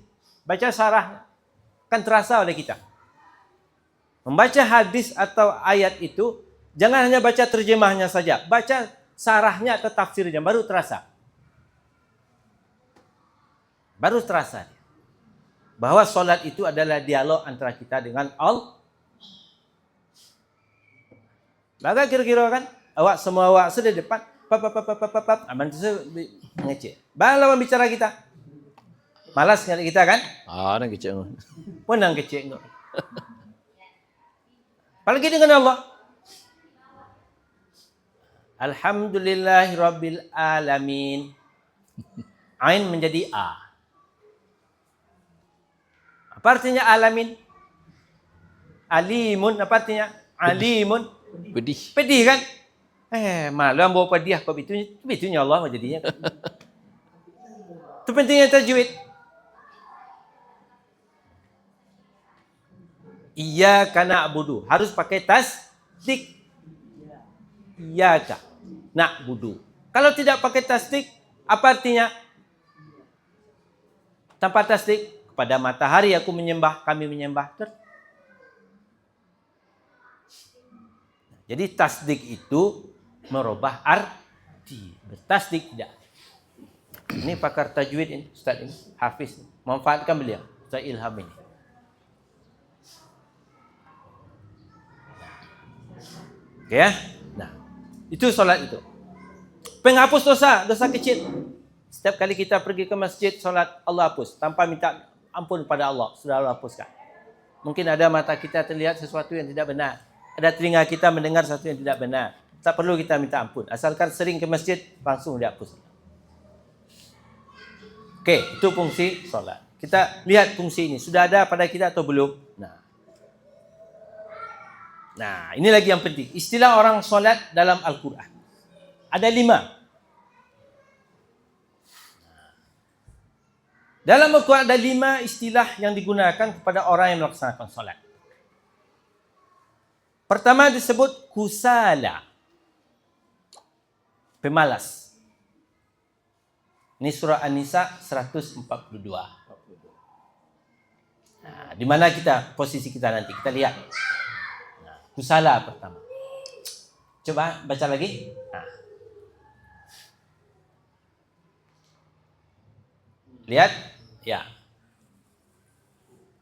Baca sarahnya. Kan terasa oleh kita. Membaca hadis atau ayat itu, jangan hanya baca terjemahnya saja. Baca sarahnya atau tafsirnya, baru terasa. Baru terasa. Bahwa solat itu adalah dialog antara kita dengan Allah. Maka kira-kira kan, semua awak sudah depan. Aman itu ngecek. Lawan bicara kita. Malas kita kan? Nang kecek. Pun nang kecek. Apalagi dengan Allah. Alhamdulillahi Rabbil Alamin. Ain menjadi A. Apa artinya alamin? Alimun, apa artinya? Alimun. Pedih kan? Malu bawa pedih. Kok itunya Allah jadinya. Itu pentingnya tajwid. Iyyaka na'budu. Harus pakai tasdik. Iyyaka na'budu. Kalau tidak pakai tasdik, apa artinya? Tanpa tasdik, kepada matahari aku menyembah, kami menyembah. Jadi tasdik itu merubah arti. Bertasdik tidak. Ini pakar tajwid ini, Ustaz ini, Hafiz. Manfaatkan beliau. Ustaz Ilham ini. Oke ya? Nah, itu solat itu. Penghapus dosa kecil. Setiap kali kita pergi ke masjid, solat Allah hapus. Tanpa minta ampun pada Allah, sudah Allah hapuskan. Mungkin ada mata kita terlihat sesuatu yang tidak benar. Ada telinga kita mendengar sesuatu yang tidak benar. Tak perlu kita minta ampun. Asalkan sering ke masjid, langsung dihapus. Oke, itu fungsi solat. Kita lihat fungsi ini. Sudah ada pada kita atau belum? Nah, ini lagi yang penting. Istilah orang solat dalam Al-Quran. Ada 5. Dalam Al-Quran ada 5 istilah yang digunakan kepada orang yang melaksanakan solat. Pertama disebut kusala. Pemalas. Ini surah An-Nisa 142. Nah, di mana posisi kita nanti? Kita lihat. Nah, kusala pertama. Coba baca lagi. Nah. Lihat? Ya.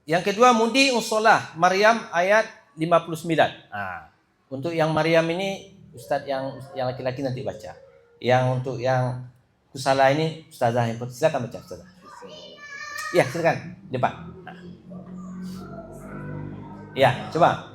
Yang kedua, mudi usolah. Maryam ayat 59. Untuk yang Maryam ini, Ustadz yang laki-laki nanti baca. Yang untuk yang kusala ini, Ustazah yang putih. Silakan baca, Ustazah. Ya, silakan. Depan. Ya, coba.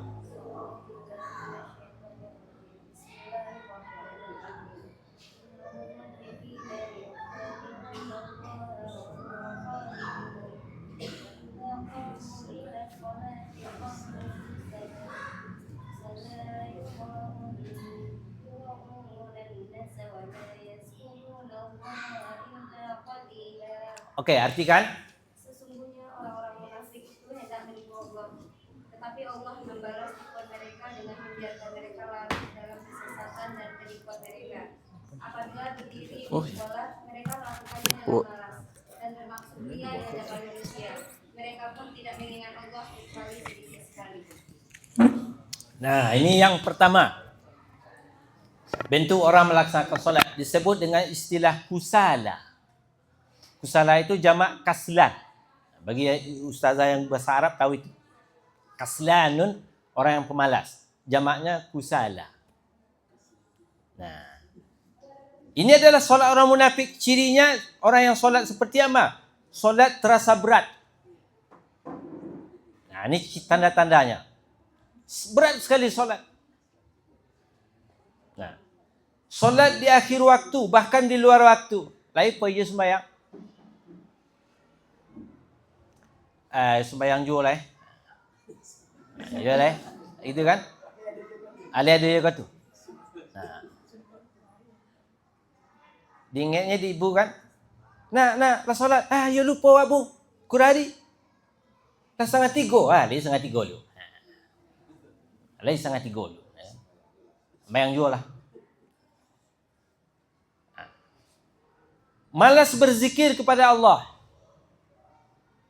Oke, artikan. Sesungguhnya orang-orang munafik itu hendak menipu Allah, tetapi Allah membalas tipuan mereka dengan membiarkan mereka larut dalam kesesatan dan penipuan mereka. Apabila berdiri sholat, mereka melakukannya dengan malas dan bermaksud ria di hadapan manusia. Mereka pun tidak mengingat Allah kecuali sedikit sekali. Nah, ini yang pertama. Bentuk orang melaksanakan solat disebut dengan istilah kusala. Kusala itu jamak kaslan. Bagi ustazah yang bahasa Arab tahu itu. Kaslanun, orang yang pemalas. Jamaknya kusala. Nah, ini adalah solat orang munafik. Cirinya orang yang solat seperti apa? Solat terasa berat. Nah, ini tanda-tandanya. Berat sekali solat. Nah, solat di akhir waktu, bahkan di luar waktu. Lain pergi sembahyang. Sembahyang jual jual itu kan ada juga tu. Nah, diingatnya di ibu kan, lah solat, ya lupa abu kurari lah sangat tigo, dia sangat tigo lu, lagi sangat tigo lu, sembahyang jual lah. Malas berzikir kepada Allah.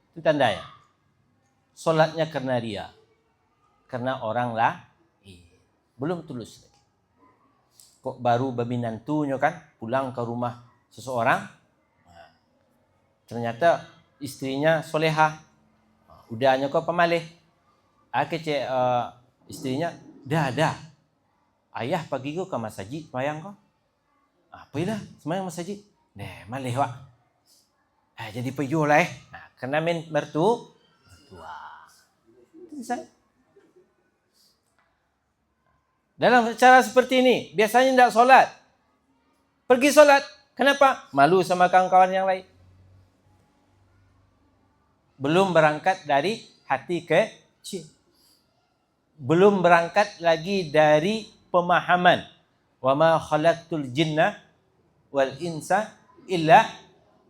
Itu tandanya. Solatnya karena ria. Karena orang lah. Belum tulus lagi. Kok baru berminantunya kan. Pulang ke rumah seseorang. Ternyata istrinya solehah. Udahnya kok pemalih. Kecik istrinya. Dah. Ayah pagi kau ke masjid. Semayang kau. Apalah semayang masjid. Malih wak. Jadi pejuh lah Kena mertua. Dalam cara seperti ini, biasanya tidak solat. Pergi solat. Kenapa? Malu sama kawan-kawan yang lain. Belum berangkat dari hati kecil. Belum berangkat lagi dari pemahaman. Wa ma khalaqtul jinna wal insa illa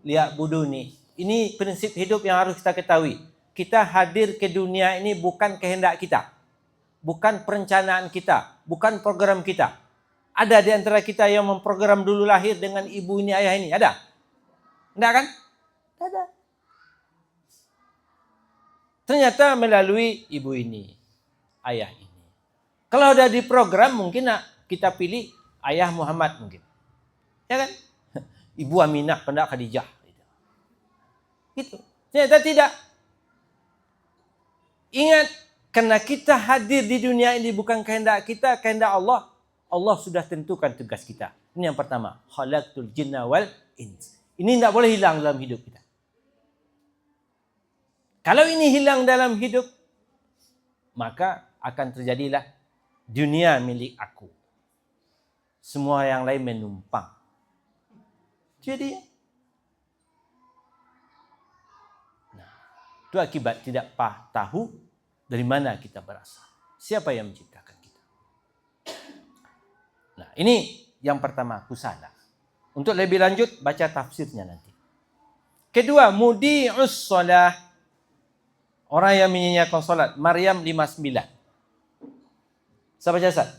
liya'buduni. Ini prinsip hidup yang harus kita ketahui. Kita hadir ke dunia ini bukan kehendak kita. Bukan perencanaan kita. Bukan program kita. Ada di antara kita yang memprogram dulu lahir dengan ibu ini, ayah ini. Ada? Tidak kan? Ada. Ternyata melalui ibu ini, ayah ini. Kalau ada di program mungkin kita pilih ayah Muhammad mungkin. Ya kan? Ibu Aminah, pendak Khadijah. Gitu. Ternyata tidak. Ingat, karena kita hadir di dunia ini bukan kehendak kita, kehendak Allah. Allah sudah tentukan tugas kita. Ini yang pertama. Khalaqtul jinna wal ins. Ini tidak boleh hilang dalam hidup kita. Kalau ini hilang dalam hidup, maka akan terjadilah dunia milik aku. Semua yang lain menumpang. Jadi itu akibat tidak tahu dari mana kita berasal. Siapa yang menciptakan kita. Nah, ini yang pertama, kusala. Untuk lebih lanjut, baca tafsirnya nanti. Kedua, mudi'us shalah. Orang yang menyanyiakan salat. Maryam 59. Siapa jasa?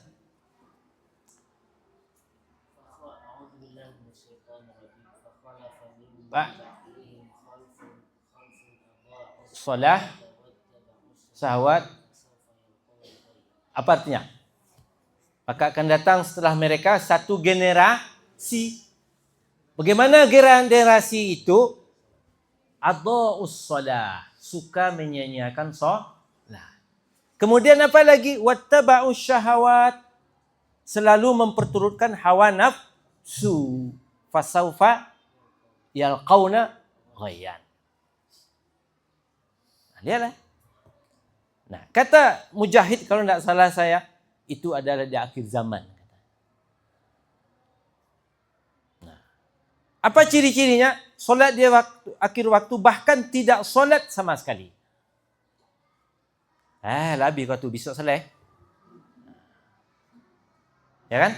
Salah, syahwat. Apa artinya? Maka akan datang setelah mereka satu generasi. Bagaimana generasi itu? Adha'us shalah, suka menyanyiakan solat. Kemudian apa lagi? Wattaba'us syahawat, selalu memperturutkan hawa nafsu. Fasaufa yalqauna ghayyan. Lihatlah. Nah, kata Mujahid kalau tidak salah saya, itu adalah di akhir zaman. Nah, apa ciri-cirinya? Solat dia waktu, akhir waktu, bahkan tidak solat sama sekali. Lebih kau tu besok selesai. Ya kan?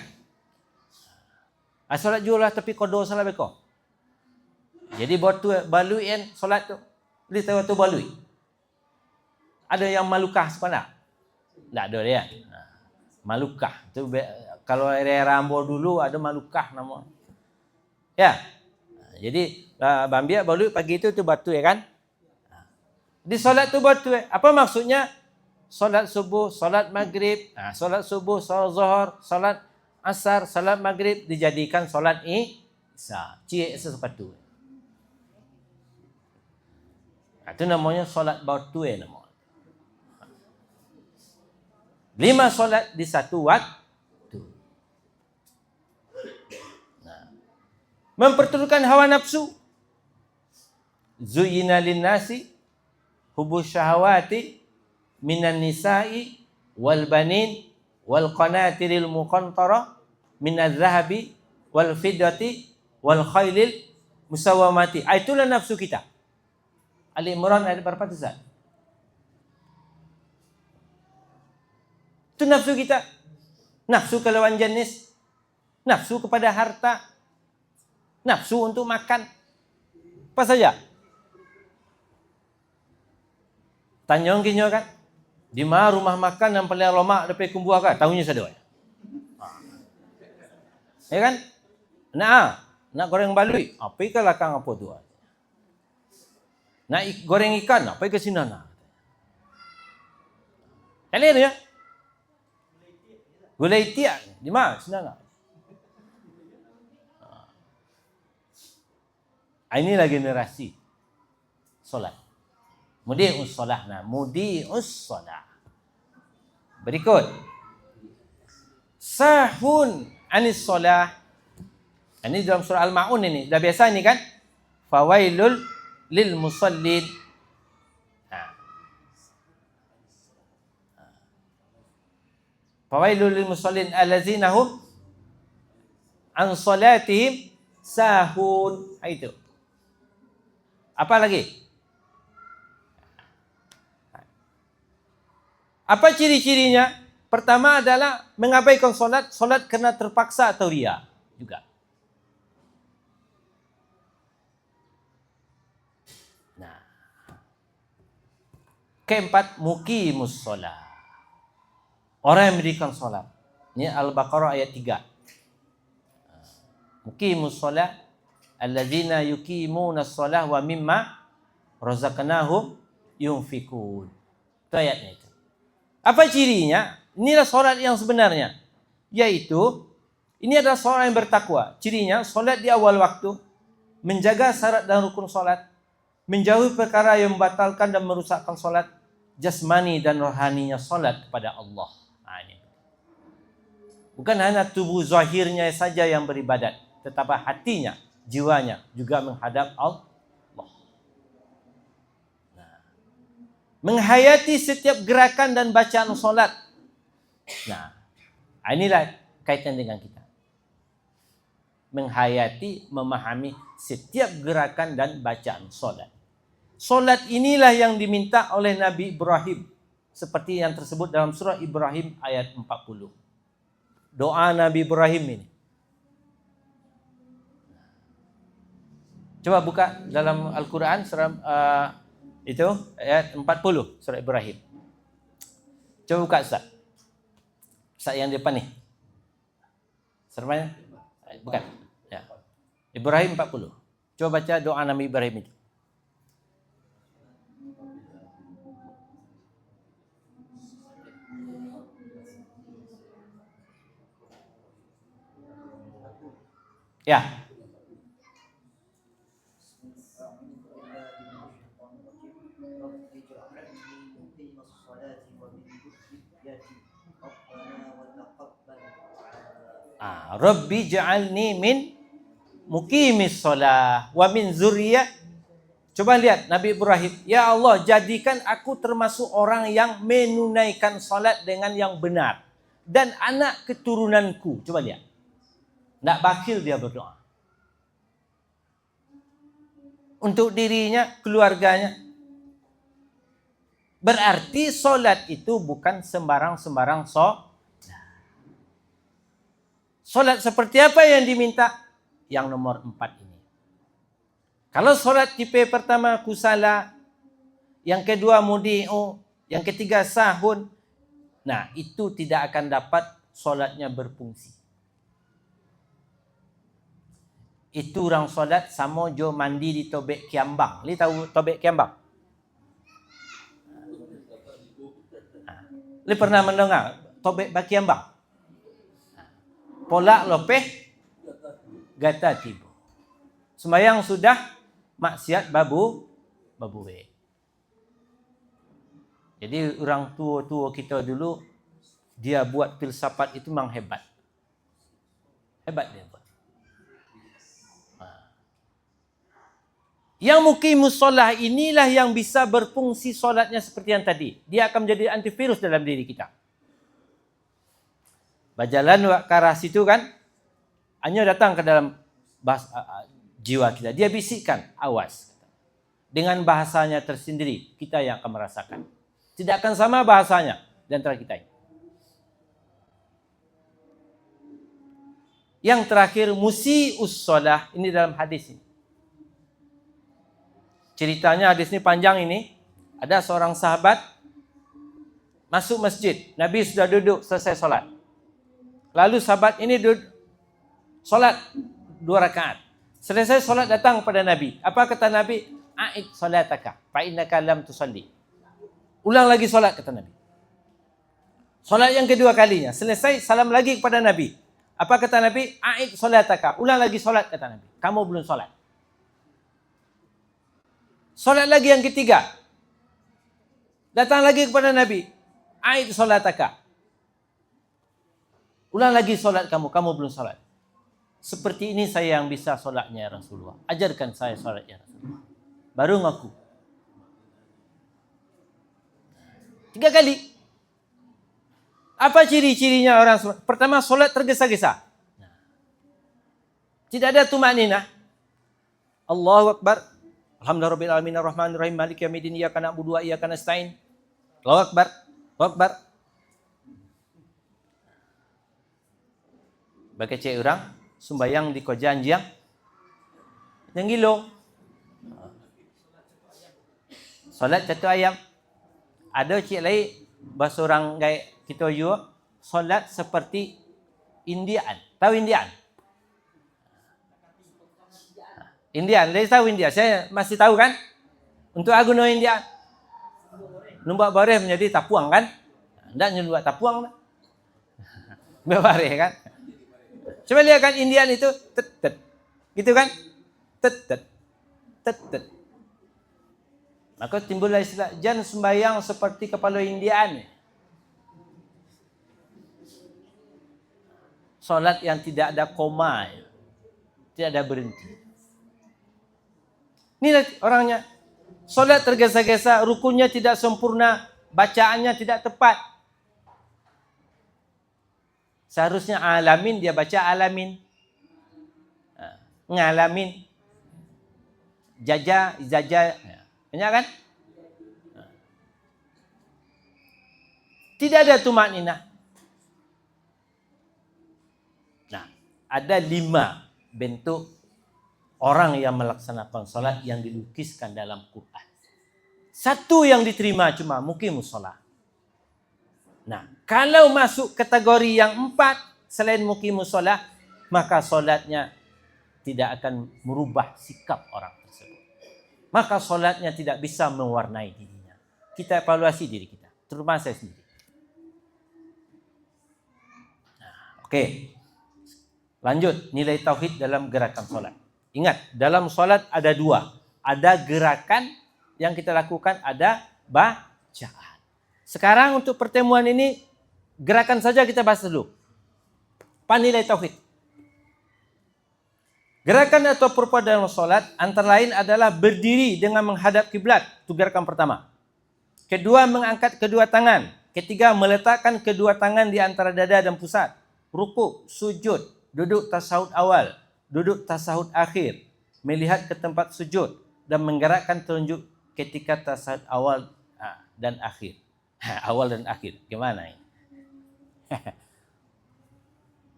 Solat jual lah tapi kodo salah beko. Jadi buat tu balui kan solat tu. Dia tahu tu balui. Ada yang malukah sepanjang? Tak ada dia. Malukah. Tu kalau era Ambo dulu ada malukah nama. Ya. Jadi Bambia balui pagi itu tu batu ya kan? Di solat tu batu. Apa maksudnya? Solat subuh, solat maghrib, solat subuh, solat zuhur, solat asar, solat maghrib dijadikan solat isya. Cik sepatu. Itu namanya solat batu nama. 5 solat di satu waktu. Memperturutkan hawa nafsu. Zuyyina lin-nasi hubus syahawati minan nisa'i wal banin wal qanatiril muqantara minaz zahabi wal fiddati wal khailil musawwamati. Itulah nafsu kita. Ali Imran ayat berapa tu Ustaz? Itu nafsu kita. Nafsu ke lawan jenis, nafsu kepada harta, nafsu untuk makan. Apa saja? Tanyong kinyo kan? Di mana rumah makan yang paling lama depan kumbuh kan? Tahunya sadoi. Ya kan? Nak goreng balui, apa ke lakang apa tu? Nak goreng ikan, apa ke sinana? Kalian ya? Gulai tiak, di mana? Sinana. Inilah generasi solat. Mudi'us solah. Mudi'us solah. Berikut. Sahun anis solah. Ini dalam surah Al-Ma'un ini. Dah biasa ini kan? Fawailul lil musallin. Fawailul lil musallin allazina hum an salatihim sahun. Itu. Apa lagi? Apa ciri-cirinya? Pertama adalah mengabaikan solat. Solat kerana terpaksa atau ria juga. Nah. Keempat, muqimus solat. Orang yang mendirikan solat. Ini Al-Baqarah ayat 3. Muqimus solat. Alladzina yuqimunas solat wa mimma razaqnahum yunfikun. Itu ayatnya itu. Apa cirinya? Inilah solat yang sebenarnya. Yaitu, ini adalah solat yang bertakwa. Cirinya, solat di awal waktu, menjaga syarat dan rukun solat, menjauhi perkara yang membatalkan dan merusakkan solat, jasmani dan rohaninya solat kepada Allah. Ini. Bukan hanya tubuh zahirnya saja yang beribadat, tetapi hatinya, jiwanya juga menghadap Allah. Menghayati setiap gerakan dan bacaan solat. Nah, inilah kaitan dengan kita. Menghayati, memahami setiap gerakan dan bacaan solat. Solat inilah yang diminta oleh Nabi Ibrahim. Seperti yang tersebut dalam surah Ibrahim ayat 40. Doa Nabi Ibrahim ini. Coba buka dalam Al-Quran surah itu ayat 40 surah Ibrahim. Coba buka Ustaz. Ustaz yang depan ni. Surahnya bukan. Ya. Ibrahim 40. Coba baca doa Nabi Ibrahim itu. Ya. Rabbi ja'alni min muqimis shalah wa min zurriyah. Coba lihat Nabi Ibrahim, ya Allah jadikan aku termasuk orang yang menunaikan salat dengan yang benar dan anak keturunanku. Coba lihat. Tak bakhil dia berdoa. Untuk dirinya, keluarganya. Berarti solat itu bukan sembarang-sembarang solat seperti apa yang diminta? Yang nomor 4 ini. Kalau solat tipe pertama kusala, yang kedua mudi'u, yang ketiga sahun, nah itu tidak akan dapat solatnya berfungsi. Itu orang solat sama jo mandi di tobek kiambang. Li tahu tobek kiambang? Li pernah mendengar tobek bakiambang? Polak lopeh gata tibu. Sembayang sudah maksiat babu we. Jadi orang tua-tua kita dulu dia buat filsafat itu memang hebat. Hebat dia buat. Yang muqimus shalah inilah yang bisa berfungsi solatnya seperti yang tadi. Dia akan menjadi antivirus dalam diri kita. Berjalan ke arah situ kan, hanya datang ke dalam jiwa kita. Dia bisikkan, awas. Dengan bahasanya tersendiri, kita yang akan merasakan. Tidak akan sama bahasanya di antara kita ini. Yang terakhir, musi'us shalah. Ini dalam hadis ini. Ceritanya hadis ini panjang ini. Ada seorang sahabat masuk masjid. Nabi sudah duduk selesai solat. Lalu sahabat ini duduk solat 2 rakaat. Selesai solat datang kepada Nabi. Apa kata Nabi? A'id solataka fa innaka lam tusalli. Ulang lagi solat kata Nabi. Solat yang kedua kalinya. Selesai salam lagi kepada Nabi. Apa kata Nabi? A'id solataka. Ulang lagi solat kata Nabi. Kamu belum solat. Solat lagi yang ketiga. Datang lagi kepada Nabi. A'id solataka. Ulang lagi solat kamu belum solat. Seperti ini saya yang bisa solatnya ya Rasulullah. Ajarkan saya solatnya Rasulullah. Baru ngaku. 3 kali. Apa ciri-cirinya orang solat? Pertama, solat tergesa-gesa. Tidak ada tumanina. Allahu Akbar. Alhamdulillahirabbil alamin arrahmanir rahim maliki yaumiddin iyyaka na'budu wa iyyaka nasta'in. Allahu Akbar. Allahu Akbar. Bagi cik orang sembayang di kojanjiang yang gilo. Solat 1 ayam. Ada cik lain bahasa orang gaya kita juga solat seperti Indian. Tahu Indian? Indian, saya tahu India. Saya masih tahu kan? Untuk aku no Indian. Numpak bareh menjadi tapuang kan? Tidak nyelubak tapuang lah. Bareh kan? Coba lihat kan Indian itu tet. Gitu kan? Tet. Maka timbullah istilah jangan sembahyang seperti kepala Indian. Solat yang tidak ada koma, tidak ada berhenti. Ini orangnya. Solat tergesa-gesa, rukunnya tidak sempurna, bacaannya tidak tepat. Seharusnya alamin, dia baca alamin. Ngalamin. Jaja. Banyak kan? Tidak ada tumanina. Nah, ada 5 bentuk orang yang melaksanakan salat yang dilukiskan dalam Quran. 1 yang diterima cuma muqimus shalah. Nah, kalau masuk kategori yang 4 selain muqimus shalah, maka salatnya tidak akan merubah sikap orang tersebut. Maka salatnya tidak bisa mewarnai dirinya. Kita evaluasi diri kita, terutama saya sendiri. Nah, oke. Lanjut, nilai tauhid dalam gerakan salat. Ingat, dalam salat ada 2. Ada gerakan yang kita lakukan, ada bacaan. Sekarang untuk pertemuan ini, gerakan saja kita bahas dulu. Apa nilai tauhid? Gerakan atau perbuatan dalam solat antara lain adalah berdiri dengan menghadap kiblat. Itu gerakan pertama. Kedua, mengangkat kedua tangan. Ketiga, meletakkan kedua tangan di antara dada dan pusat. Rukuk, sujud, duduk tasahud awal, duduk tasahud akhir, melihat ke tempat sujud dan menggerakkan telunjuk ketika tasahud awal dan akhir. Awal dan akhir. Gimana ini?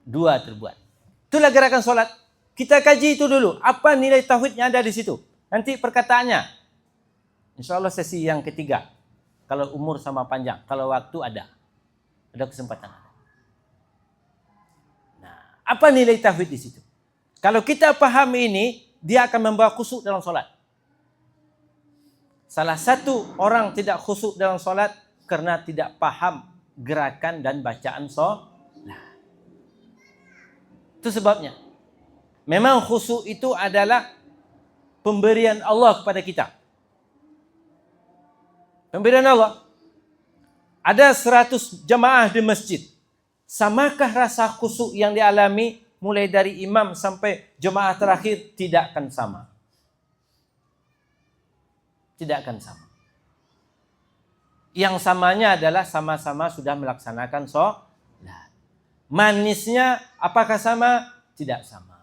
Dua terbuat. Itulah gerakan solat. Kita kaji itu dulu. Apa nilai tauhid yang ada di situ? Nanti perkataannya. Insya Allah sesi yang ketiga. Kalau umur sama panjang. Kalau waktu ada. Ada kesempatan. Nah, apa nilai tauhid di situ? Kalau kita paham ini, dia akan membawa khusyuk dalam solat. Salah satu orang tidak khusyuk dalam solat karena tidak paham gerakan dan bacaan solat. Itu sebabnya. Memang khusyuk itu adalah pemberian Allah kepada kita. Pemberian Allah. Ada 100 jamaah di masjid. Samakah rasa khusyuk yang dialami mulai dari imam sampai jemaah terakhir? Tidak akan sama. Tidak akan sama. Yang samanya adalah sama-sama sudah melaksanakan sholat. Manisnya apakah sama? Tidak sama.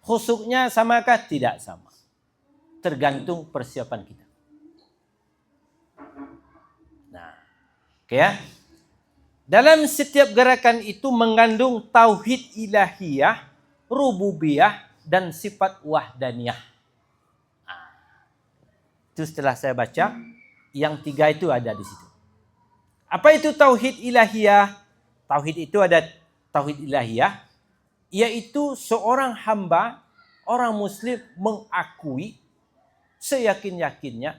Khusyuknya samakah? Tidak sama. Tergantung persiapan kita. Nah, oke ya. Dalam setiap gerakan itu mengandung tauhid ilahiyah, rububiyah, dan sifat wahdaniyah. Itu setelah saya baca, yang tiga itu ada di situ. Apa itu tauhid ilahiyah? Tauhid itu ada tauhid ilahiyah, yaitu seorang hamba, orang muslim mengakui seyakin-yakinnya,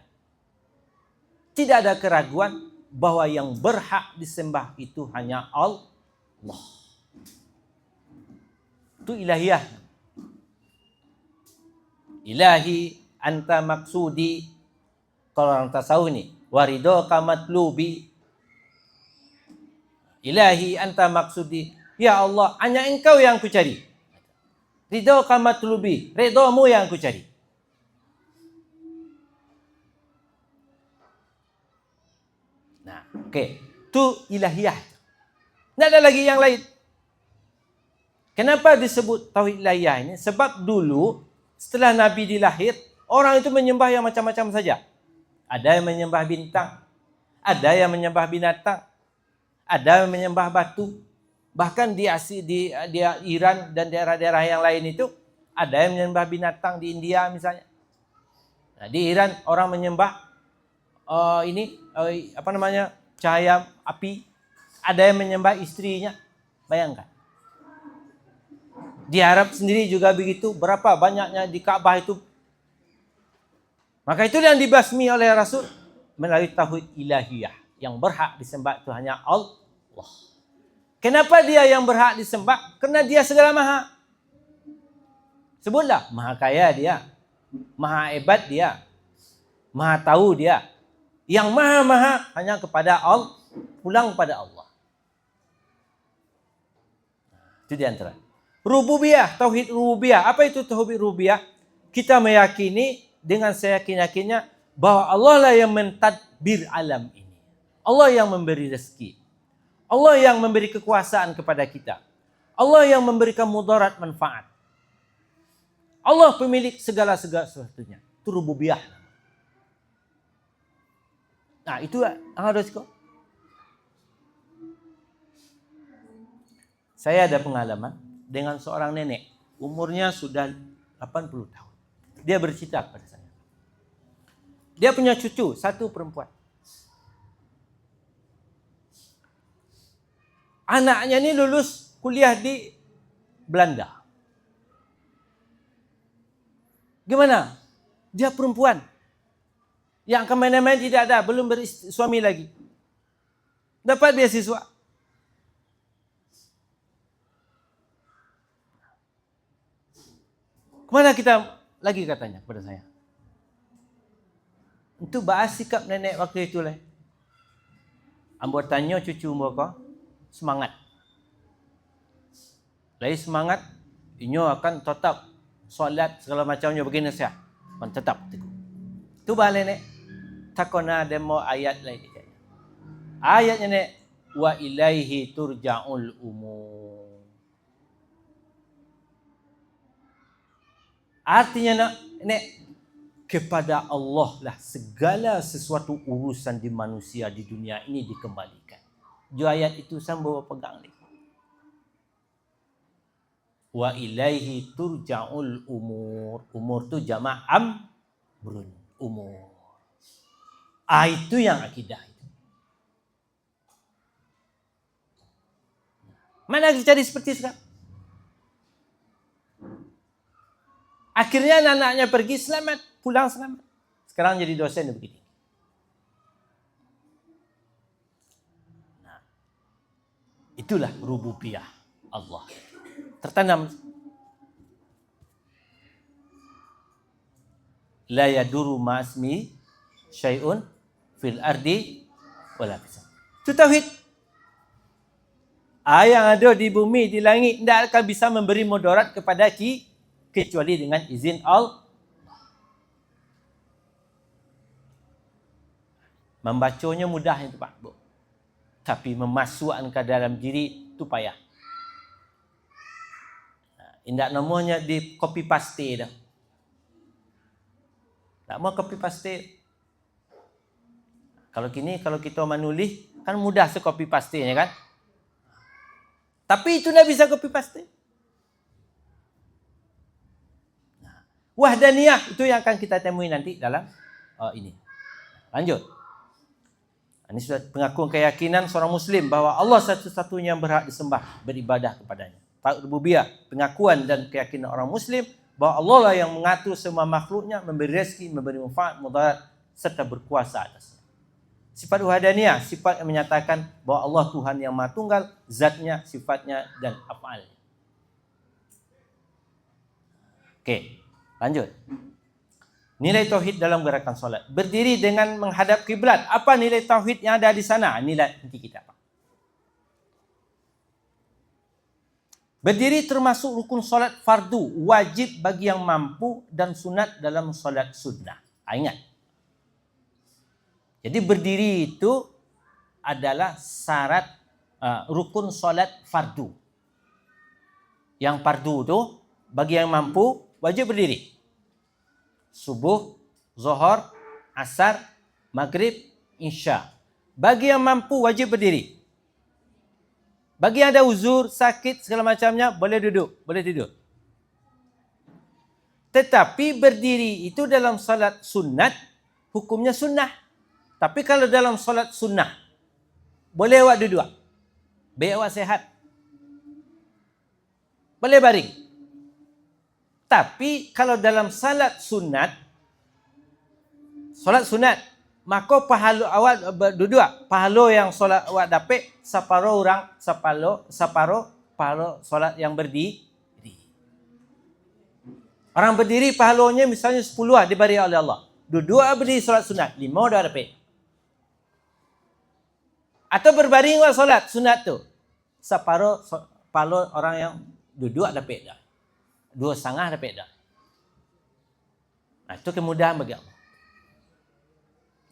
tidak ada keraguan bahwa yang berhak disembah itu hanya Allah. Itu ilahiyah. Ilahi anta maksudi. Kalau orang tasawuf ni, waridoka matlubi. Ilahi anta maksudi. Ya Allah, hanya engkau yang ku cari. Ridhoka matlubi. Ridhomu yang ku cari. Nah, oke. Itu ilahiyah. Tidak ada lagi yang lain. Kenapa disebut tauhid ilahiyah ini? Sebab dulu, setelah Nabi dilahir, orang itu menyembah yang macam-macam saja. Ada yang menyembah bintang. Ada yang menyembah binatang. Ada yang menyembah batu. Bahkan di Iran dan daerah-daerah yang lain itu ada yang menyembah binatang di India misalnya. Nah, di Iran orang menyembah cahaya api. Ada yang menyembah istrinya. Bayangkan. Di Arab sendiri juga begitu. Berapa banyaknya di Ka'bah itu. Maka itu yang dibasmi oleh Rasul melalui tauhid ilahiyah. Yang berhak disembah itu hanya Allah. Kenapa dia yang berhak disembah? Karena dia segala maha. Sebutlah, maha kaya dia. Maha hebat dia. Maha tahu dia. Yang maha-maha hanya kepada Allah. Pulang kepada Allah. Itu di antara. Rububiyah, tauhid rububiyah. Apa itu tauhid rububiyah? Kita meyakini dengan seyakin-yakinnya bahwa Allah lah yang mentadbir alam ini. Allah yang memberi rezeki. Allah yang memberi kekuasaan kepada kita. Allah yang memberikan mudarat manfaat. Allah pemilik segala sesuatunya. Itu rububiyah. Nah, itu yang harus kok. Saya ada pengalaman dengan seorang nenek. Umurnya sudah 80 tahun. Dia bercerita kepada saya. Dia punya cucu, satu perempuan. Anaknya ini lulus kuliah di Belanda. Gimana? Dia perempuan. Yang kemana-mana tidak ada. Belum bersuami lagi. Dapat beasiswa. Kemana kita lagi katanya kepada saya? Itu bahas sikap nenek waktu itu lah. Ambo tanya cucu mereka. Semangat. Lagi semangat, inyo akan tetap solat segala macamnya begini nasihat. Man tetap teguh. Tu balik ni. Takona demo ayat lain. Ayatnya ni wa ilaihi turja'ul umur. Artinya nak ni kepada Allah lah segala sesuatu urusan di manusia di dunia ini dikembalikan. Jo ayat itu sambil pegang ni. Wa ilaihi turja'ul umur. Umur tu jamak amrun. Umur. Itu yang akidah itu. Mana kita jadi seperti sekarang? Akhirnya anak-anaknya pergi selamat, pulang selamat. Sekarang jadi dosen begini. Nah, itulah rububiyah Allah. Tertanam. La yaduru ma'asmi syai'un fil ardi wala fis sama. Itu tauhid. Yang ada di bumi, di langit tidak akan bisa memberi mudarat kepada kecuali dengan izin Allah. Membacanya mudah itu Pak Bu. Tapi memasukkan ke dalam diri itu payah. Indak namanya di copy paste dah. Tak mau copy paste. Kalau kita menulis kan mudah se-copy paste-nya kan? Tapi itu tidak bisa copy paste. Wahdaniyah itu yang akan kita temui nanti dalam ini. Lanjut. Ini sudah pengakuan keyakinan seorang Muslim bahawa Allah satu-satunya yang berhak disembah, beribadah kepadanya. Rububiyah, pengakuan dan keyakinan orang Muslim bahawa Allah lah yang mengatur semua makhluknya, memberi rezeki, memberi manfaat, mudarat serta berkuasa atasnya. Sifat wahdaniyah, sifat yang menyatakan bahawa Allah Tuhan yang Maha Tunggal, zatnya, sifatnya dan af'alnya. Okey, lanjut. Nilai tauhid dalam gerakan solat. Berdiri dengan menghadap kiblat. Apa nilai tauhid yang ada di sana? Nilai nanti kita apa? Berdiri termasuk rukun solat fardu, wajib bagi yang mampu dan sunat dalam solat sunnah. Ingat. Jadi berdiri itu adalah syarat rukun solat fardu. Yang fardu itu bagi yang mampu wajib berdiri. Subuh, zuhur, asar, maghrib, isya. Bagi yang mampu wajib berdiri. Bagi yang ada uzur, sakit, segala macamnya, boleh duduk, boleh tidur. Tetapi berdiri itu dalam salat sunat, hukumnya sunnah. Tapi kalau dalam salat sunnah, boleh awak duduk. Biar awak sehat. Boleh baring. Tapi kalau dalam salat sunat, maka pahala awak duduk. Pahala yang solat awak dapat separuh orang separuh pahala solat yang berdiri. Orang berdiri pahalanya misalnya 10 diberi oleh Allah. Duduk berdiri solat sunat, 5 dah dapat. Atau berbaring awak solat sunat tu, separuh pahala orang yang duduk dapat dah. 2,5 dapat dah. Nah, itu kemudahan bagi Allah.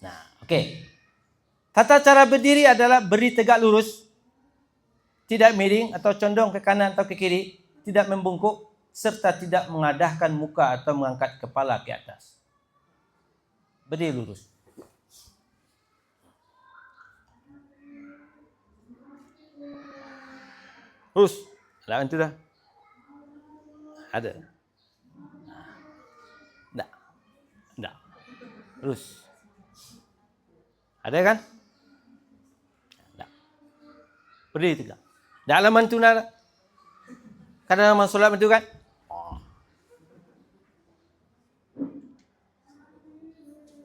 Nah, okey. Tata cara berdiri adalah berdiri tegak lurus, tidak miring atau condong ke kanan atau ke kiri, tidak membungkuk, serta tidak mengadahkan muka atau mengangkat kepala ke atas. Berdiri lurus. Lurus. Lawan itu dah. Ada. Tak. Lurus. Ada kan? Tak. Berdiri tegak. Dalam mantu nak. Kadang dalam solat mantu kan?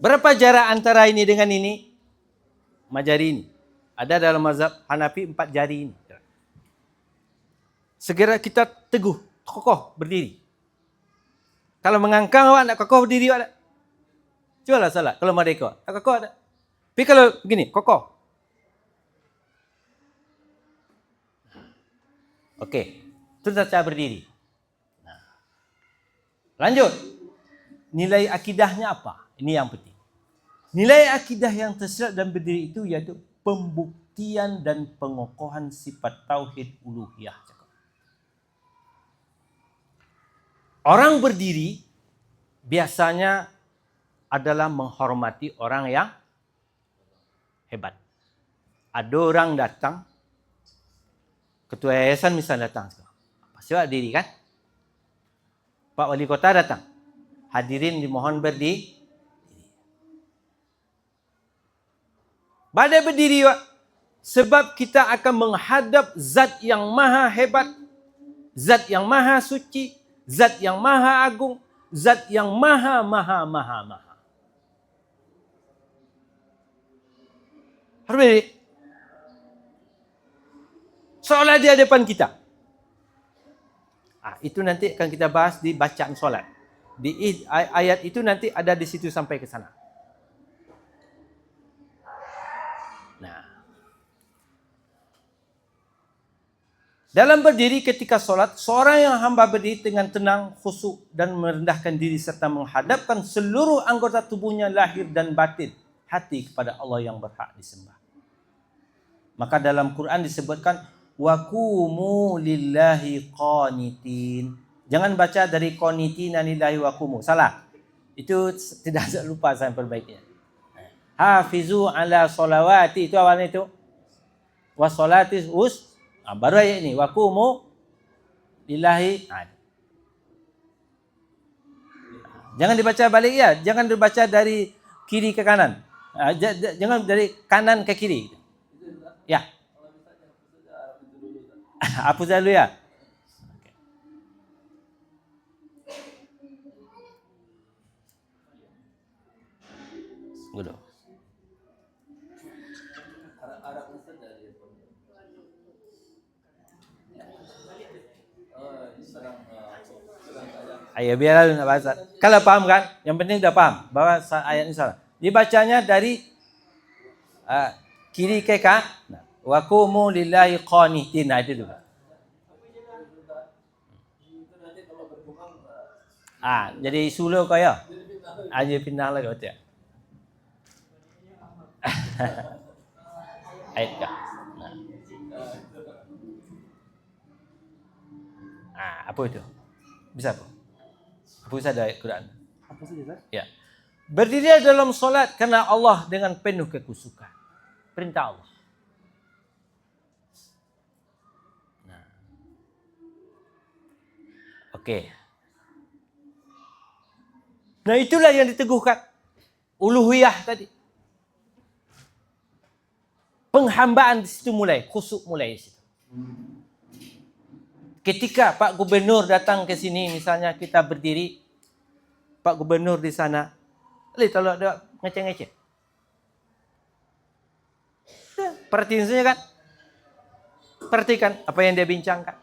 Berapa jarak antara ini dengan ini? 4 jari ini. Ada dalam mazhab Hanafi 4 jari ini. Segera kita teguh, kokoh berdiri. Kalau mengangkang awak nak kokoh berdiri awak tak? Cubalah salat. Kalau mereka, tak kokoh tak? Tapi kalau begini, kokoh. Okey. Itu cara berdiri. Lanjut. Nilai akidahnya apa? Ini yang penting. Nilai akidah yang tersirat dan berdiri itu yaitu pembuktian dan pengokohan sifat tauhid uluhiyah. Orang berdiri biasanya adalah menghormati orang yang hebat. Ada orang datang, ketua yayasan misalnya datang, pasti berdiri kan? Pak Wali Kota datang, hadirin dimohon berdiri. Pada berdiri, Pak. Sebab kita akan menghadap zat yang maha hebat, zat yang maha suci, zat yang maha agung, zat yang maha. Harus berdiri. Seolah dia depan kita. Itu nanti akan kita bahas di bacaan solat. Di ayat itu nanti ada di situ sampai ke sana. Dalam berdiri ketika solat, seorang yang hamba berdiri dengan tenang, khusyuk dan merendahkan diri serta menghadapkan seluruh anggota tubuhnya lahir dan batin hati kepada Allah yang berhak disembah. Maka dalam Quran disebutkan waqumu lillahi qanitin. Jangan baca dari qanitina lillahi waqumu. Salah. Itu tidak lupa saya perbaikinya. Hafizu ala sholawati, itu awalnya itu. Wassolatis baru ayat ini waqumu lillahi. Jangan dibaca balik ya, jangan dibaca dari kiri ke kanan. Jangan dari kanan ke kiri. Ya. Hapus dulu ya. Udah. Ayo biarlah nak bahasa. Kalau paham kan? Yang penting dah paham bahwa ayat ini salah. Dibacanya dari kiri ke kanan. Wa qumu lillahi qanitin. Itu juga. Jadi suluh kau ya. Aja pindah lagi betul. Ayat kah? Apa itu? Bisa apa? Hapus ada ayat Quran. Hapus saja, Ustaz? Ya. Berdiri dalam solat karena Allah dengan penuh kekusukan. Perintah Allah. Okey. Nah itulah yang diteguhkan. Uluhiyah tadi. Penghambaan di situ mulai. Khusyuk mulai di situ. Ketika Pak Gubernur datang ke sini, misalnya kita berdiri, Pak Gubernur di sana, kalau ada ngeceh-ngeceh. Perhatiin saja kan? Perhatikan apa yang dia bincangkan.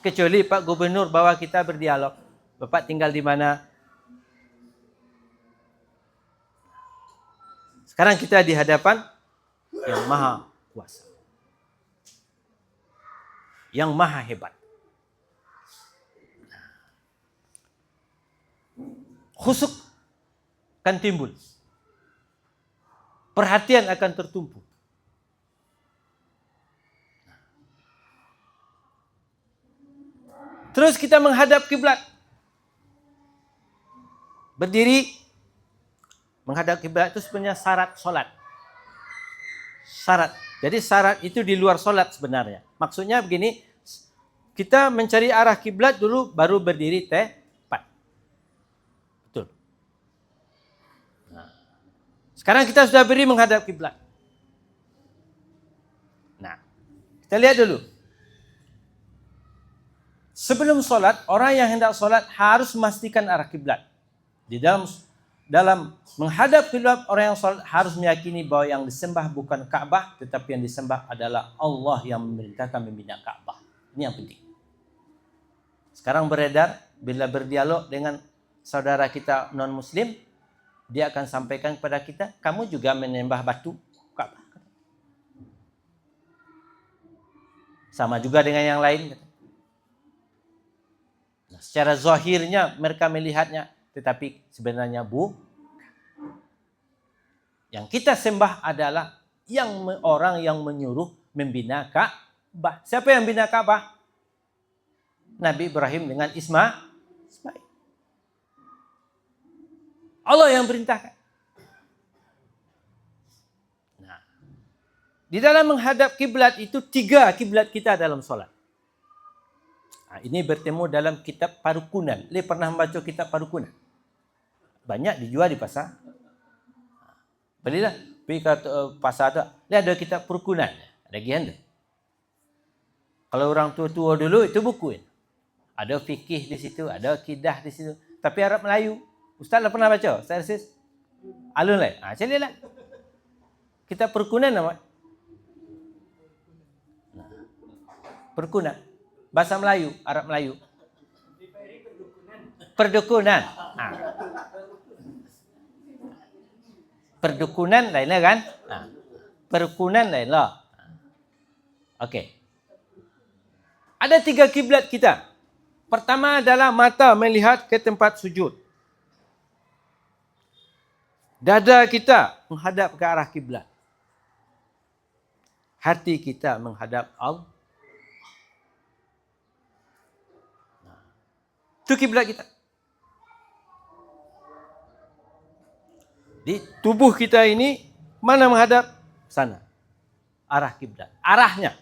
Kecuali Pak Gubernur bawa kita berdialog. Bapak tinggal di mana? Sekarang kita di hadapan yang maha kuasa. Yang maha hebat. Khusyuk akan timbul. Perhatian akan tertumpu. Terus kita menghadap kiblat. Berdiri menghadap kiblat itu sebenarnya syarat solat. Syarat. Jadi syarat itu di luar solat sebenarnya. Maksudnya begini, kita mencari arah kiblat dulu, baru berdiri tepat. Betul. Sekarang kita sudah berdiri menghadap kiblat. Nah, kita lihat dulu. Sebelum solat, orang yang hendak solat harus memastikan arah kiblat. Di dalam menghadap kiblat, orang yang salat harus meyakini bahwa yang disembah bukan Ka'bah, tetapi yang disembah adalah Allah yang memerintahkan membina Ka'bah. Ini yang penting. Sekarang beredar, bila berdialog dengan saudara kita non-Muslim, dia akan sampaikan kepada kita, kamu juga menyembah batu Ka'bah. Sama juga dengan yang lain. Nah, Secara zahirnya mereka melihatnya, tetapi sebenarnya yang kita sembah adalah orang yang menyuruh membina Ka'bah. Siapa yang bina Ka'bah? Nabi Ibrahim dengan Ismail. Allah yang perintahkan. Nah, di dalam menghadap kiblat itu 3 kiblat kita dalam solat. Nah, ini bertemu dalam kitab Parukunan. Dia pernah membaca kitab Parukunan? Banyak dijual di pasar. Belilah, pergi ke pasar tu. Dia ada kitab Parukunan. Ada gianda. Kalau orang tua-tua dulu itu buku. Ada fikih di situ, ada akidah di situ. Tapi Arab Melayu. Ustaz lah pernah baca? Ustaz Rasis? Alun lain? Cari lah. Kitab Perkunan nama. Perkunan. Bahasa Melayu, Arab Melayu. Perdukunan. Perdukunan lain lah kan? Perkunan lain lah. Okey. Ada 3 kiblat kita. Pertama adalah mata melihat ke tempat sujud. Dada kita menghadap ke arah kiblat. Hati kita menghadap Allah. Itu kiblat kita. Di tubuh kita ini mana menghadap? Sana. Arah kiblat. Arahnya.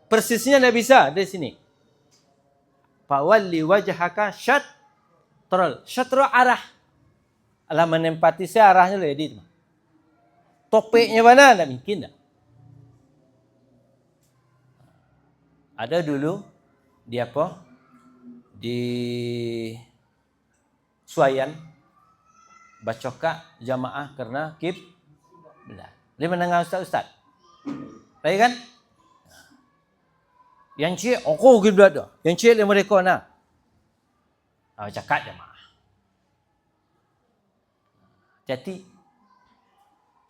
Persisnya tidak bisa dari sini. Fawalli wajhaka syatrul. Syatrul arah. Alah menempati saya arahnya lah edit. Topiknya mana? Tak mungkin tak. Ada dulu di apa? Di Suayan bacokak jamaah karena kiblat. Dia mendengar ustaz-ustaz. Baik kan? Yang cik, aku kiblat dah. Yang cik dia mereka nak. Cakap jamaah.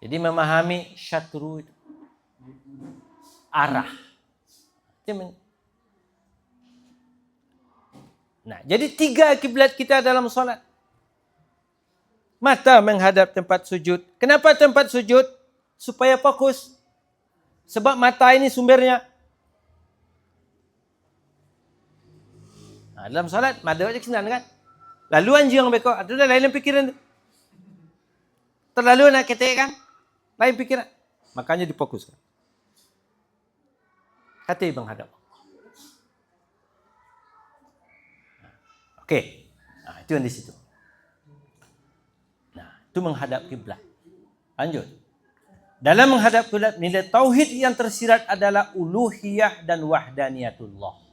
Jadi memahami syatru itu. Arah. Nah, jadi 3 kiblat kita dalam solat. Mata menghadap tempat sujud. Kenapa tempat sujud? Supaya fokus. Sebab mata ini sumbernya. Nah, dalam solat, mata wajah kesenangan kan? Lalu anjing yang bekok. Ada lain pikiran tu. Terlalu nak ketik kan? Lain pikiran. Makanya difokuskan. Hati menghadap. Okey. Nah, itu yang di situ. Nah, itu menghadap kiblat. Lanjut. Dalam menghadap kiblat, nilai tauhid yang tersirat adalah uluhiyah dan wahdaniyatullah.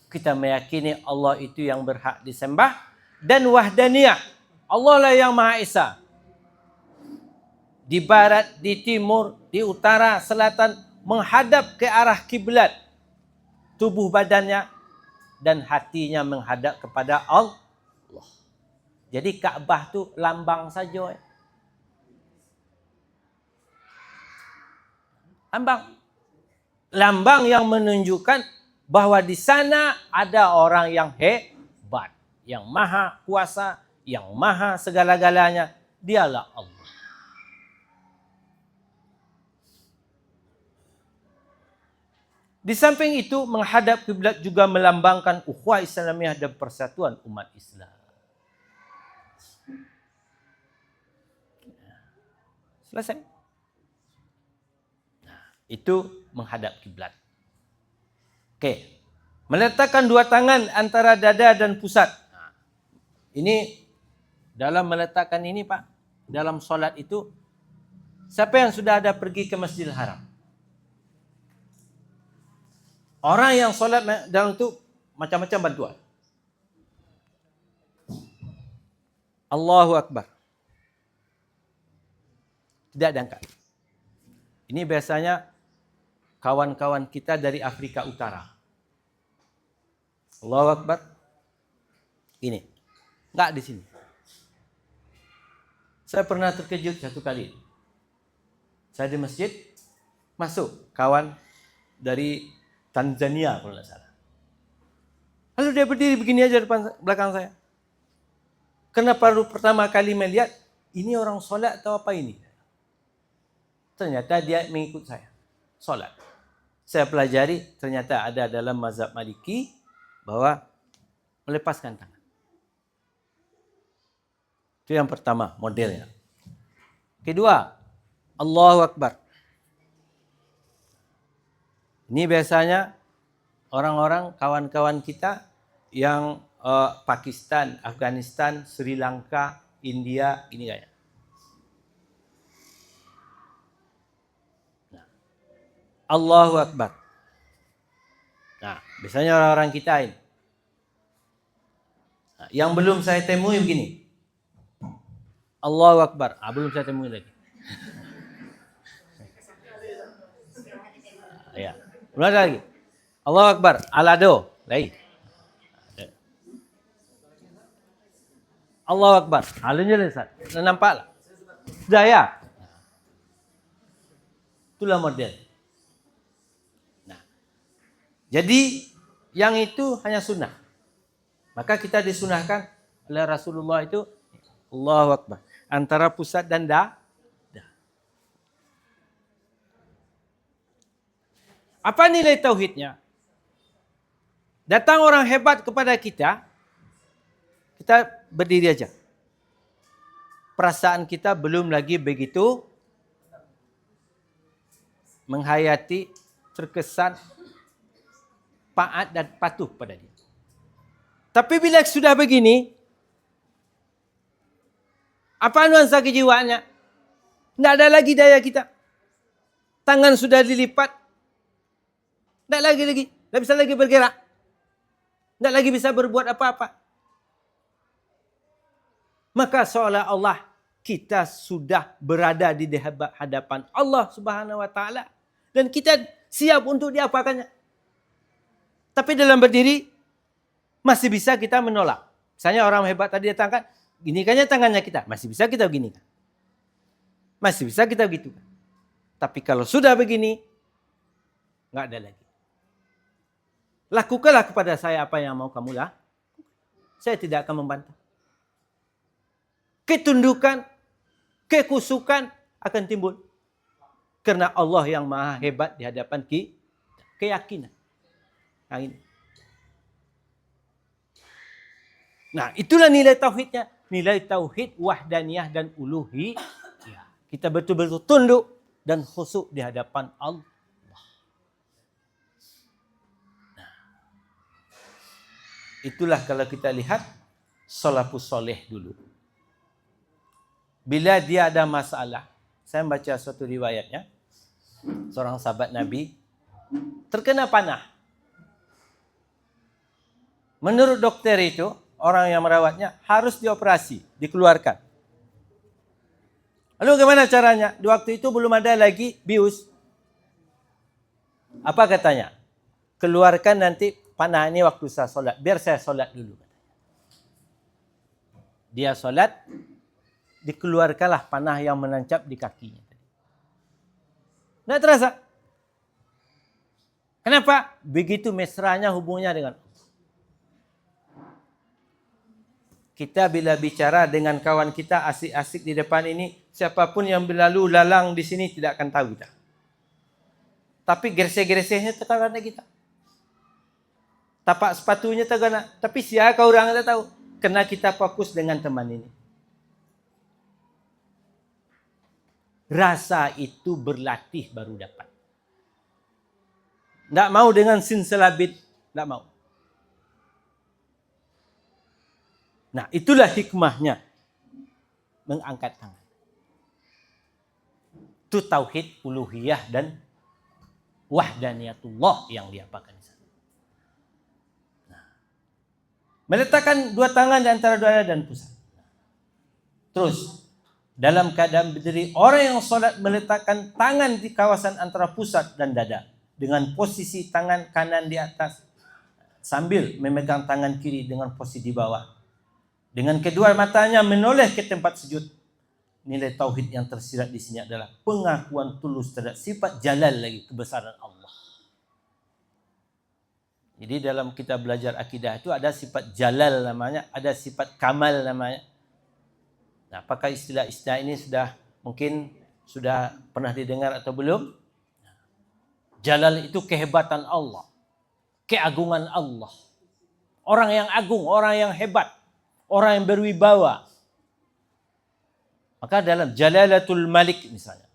Kita meyakini Allah itu yang berhak disembah dan wahdaniyah. Allah lah yang Maha Esa. Di barat, di timur, di utara, selatan, menghadap ke arah kiblat. Tubuh badannya dan hatinya menghadap kepada Allah. Jadi Kaabah tu lambang saja. Lambang yang menunjukkan bahawa di sana ada orang yang hebat, yang maha kuasa, yang maha segala-galanya, dialah Allah. Di samping itu, menghadap kiblat juga melambangkan ukhuwah Islamiyah dan persatuan umat Islam. Selesai. Nah, itu menghadap kiblat. Okey. Meletakkan 2 tangan antara dada dan pusat. Nah, ini dalam meletakkan ini Pak, dalam solat itu, siapa yang sudah ada pergi ke Masjidil Haram? Orang yang solat dalam itu macam-macam bantuan. Allahu Akbar. Tidak diangkat. Ini biasanya kawan-kawan kita dari Afrika Utara. Allahu Akbar. Ini. Enggak di sini. Saya pernah terkejut satu kali. Saya di masjid, masuk kawan dari Tanzania kalau tidak salah. Lalu dia berdiri begini aja depan belakang saya. Karena baru pertama kali melihat, ini orang solat atau apa ini? Ternyata dia mengikut saya. Solat. Saya pelajari, ternyata ada dalam mazhab Maliki bahwa melepaskan tangan. Itu yang pertama, modelnya. Kedua, Allahu Akbar. Ini biasanya orang-orang, kawan-kawan kita yang Pakistan, Afghanistan, Sri Lanka, India, ini kayak. Nah, Allahu Akbar. Nah, biasanya orang-orang kita ini. Nah, yang belum saya temui begini. Allahu Akbar. Belum saya temui lagi. Ya. Belum ada lagi. Allahu Akbar. Alado. Lagi. Allahu Akbar. Alanya Ustaz. Nampak lah. Sudah ya? Itulah model. Nah. Jadi yang itu hanya sunnah. Maka kita disunahkan oleh Rasulullah itu Allahu Akbar. Antara pusat dan dah. Apa nilai tauhidnya? Datang orang hebat kepada kita, kita berdiri aja. Perasaan kita belum lagi begitu menghayati, terkesan, taat dan patuh pada dia. Tapi bila sudah begini, apa nuansa kejiwaannya? Tidak ada lagi daya kita. Tangan sudah dilipat. Tidak lagi. Tidak bisa lagi bergerak. Tidak lagi bisa berbuat apa-apa. Maka seolah-olah kita sudah berada di hadapan Allah Subhanahu wa taala dan kita siap untuk diapakannya. Tapi dalam berdiri masih bisa kita menolak. Misalnya orang hebat tadi datangkan, ginikannya tangannya kita, masih bisa kita beginikan. Masih bisa kita begitu. Tapi kalau sudah begini, nggak ada lagi. Lakukanlah kepada saya apa yang mau kamu lakukan. Saya tidak akan membantah. Ketundukan, kekusukan akan timbul. Karena Allah yang maha hebat di hadapan keyakinan. Nah, ini. Nah, itulah nilai tauhidnya. Nilai tauhid wahdaniyah dan uluhiyah. Kita betul-betul tunduk dan khusyuk di hadapan Allah. Nah, itulah kalau kita lihat salafus soleh dulu. Bila dia ada masalah, saya baca suatu riwayatnya, seorang sahabat Nabi terkena panah. Menurut dokter itu, orang yang merawatnya harus dioperasi, dikeluarkan. Lalu bagaimana caranya? Di waktu itu belum ada lagi bius. Apa katanya? Keluarkan nanti panah ini waktu saya solat. Biar saya solat dulu. Dia solat, dikeluarkanlah panah yang menancap di kakinya. Tidak terasa. Kenapa? Begitu mesranya hubungannya dengan Allah. Kita bila bicara dengan kawan kita asik-asik di depan ini, siapapun yang berlalu lalang di sini tidak akan tahu kita. Tapi gereseh-geresehnya terkena kita. Tapak sepatunya terkena. Tapi siapa orang tidak tahu. Karena kita fokus dengan teman ini. Rasa itu berlatih baru dapat. Tidak mau dengan sinselabit. Tidak mau. Nah, itulah hikmahnya mengangkat tangan. Itu tauhid uluhiyah dan wahdaniyatullah yang diapakan di sana. Nah, meletakkan dua tangan di antara dada dan pusat. Terus, dalam keadaan berdiri, orang yang sholat meletakkan tangan di kawasan antara pusat dan dada dengan posisi tangan kanan di atas sambil memegang tangan kiri dengan posisi di bawah. Dengan kedua matanya menoleh ke tempat sujud. Nilai tauhid yang tersirat di sini adalah pengakuan tulus terhadap sifat jalal lagi kebesaran Allah. Jadi dalam kita belajar akidah itu ada sifat jalal namanya, ada sifat kamal namanya. Nah, apakah istilah-istilah ini sudah pernah didengar atau belum? Jalal itu kehebatan Allah, keagungan Allah. Orang yang agung, orang yang hebat, orang yang berwibawa. Maka dalam Jalalatul Malik misalnya,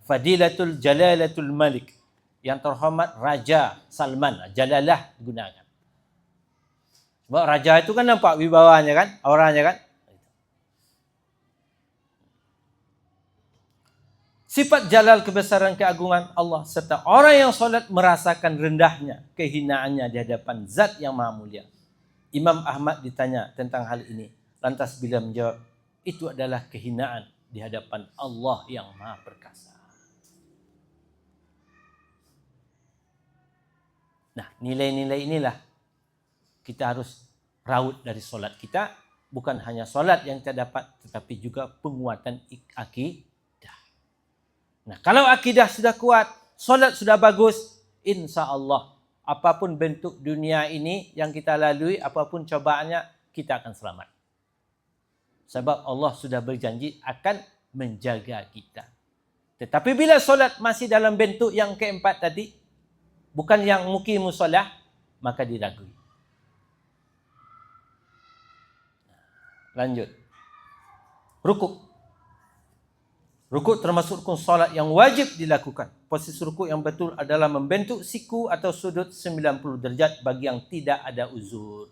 Fadilatul Jalalatul Malik, yang terhormat Raja Salman, Jalalah digunakan. Sebab raja itu kan nampak wibawanya kan, auranya kan. Sifat jalal kebesaran keagungan Allah serta orang yang solat merasakan rendahnya, kehinaannya di hadapan Zat yang Maha Mulia. Imam Ahmad ditanya tentang hal ini, lantas beliau menjawab, itu adalah kehinaan di hadapan Allah yang Maha Perkasa. Nah, nilai-nilai inilah kita harus raut dari solat kita. Bukan hanya solat yang kita dapat, tetapi juga penguatan akidah. Nah, kalau akidah sudah kuat, solat sudah bagus, insya Allah apapun bentuk dunia ini yang kita lalui, apapun cobaannya, kita akan selamat. Sebab Allah sudah berjanji akan menjaga kita. Tetapi bila solat masih dalam bentuk yang keempat tadi, bukan yang muqimus shalah, maka diragui. Lanjut. Rukuk. Rukuk termasuk rukun salat yang wajib dilakukan. Posisi rukuk yang betul adalah membentuk siku atau sudut 90 derajat bagi yang tidak ada uzur.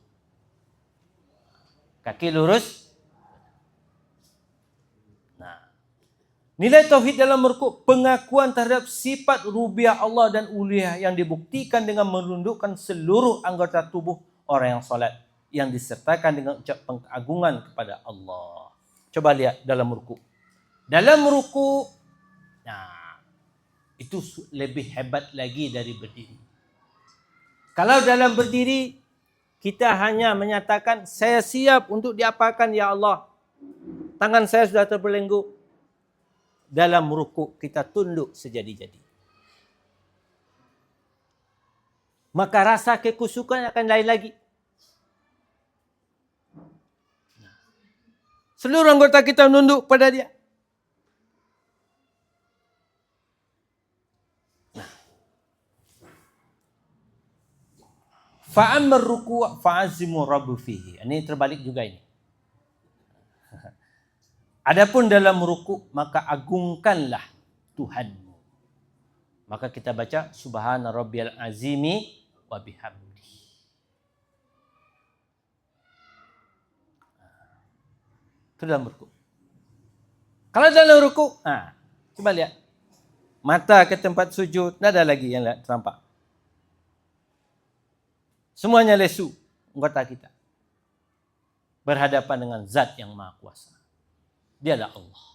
Kaki lurus. Nilai tauhid dalam rukuk, pengakuan terhadap sifat rububiyah Allah dan uluhiyah yang dibuktikan dengan menundukkan seluruh anggota tubuh orang yang salat, yang disertakan dengan ucap pengagungan kepada Allah. Coba lihat dalam rukuk. Dalam rukuk, nah, itu lebih hebat lagi dari berdiri. Kalau dalam berdiri, kita hanya menyatakan, saya siap untuk diapakan ya Allah. Tangan saya sudah terbelenggu. Dalam rukuk kita tunduk sejadi-jadi. Maka rasa kekusukan akan lain lagi. Seluruh anggota kita menunduk pada dia. Fa'ammar ruku' fa'azimu rabbu fihi. Ini terbalik juga ini. Adapun dalam rukuk, maka agungkanlah Tuhanmu. Maka kita baca Subhana rabbiyal azimi wa bihamdi. Itu dalam rukuk. Kalau dalam rukuk, coba lihat. Mata ke tempat sujud, tidak ada lagi yang ternampak. Semuanya lesu, anggota kita. Berhadapan dengan Zat yang Maha Kuasa. Dia adalah Allah.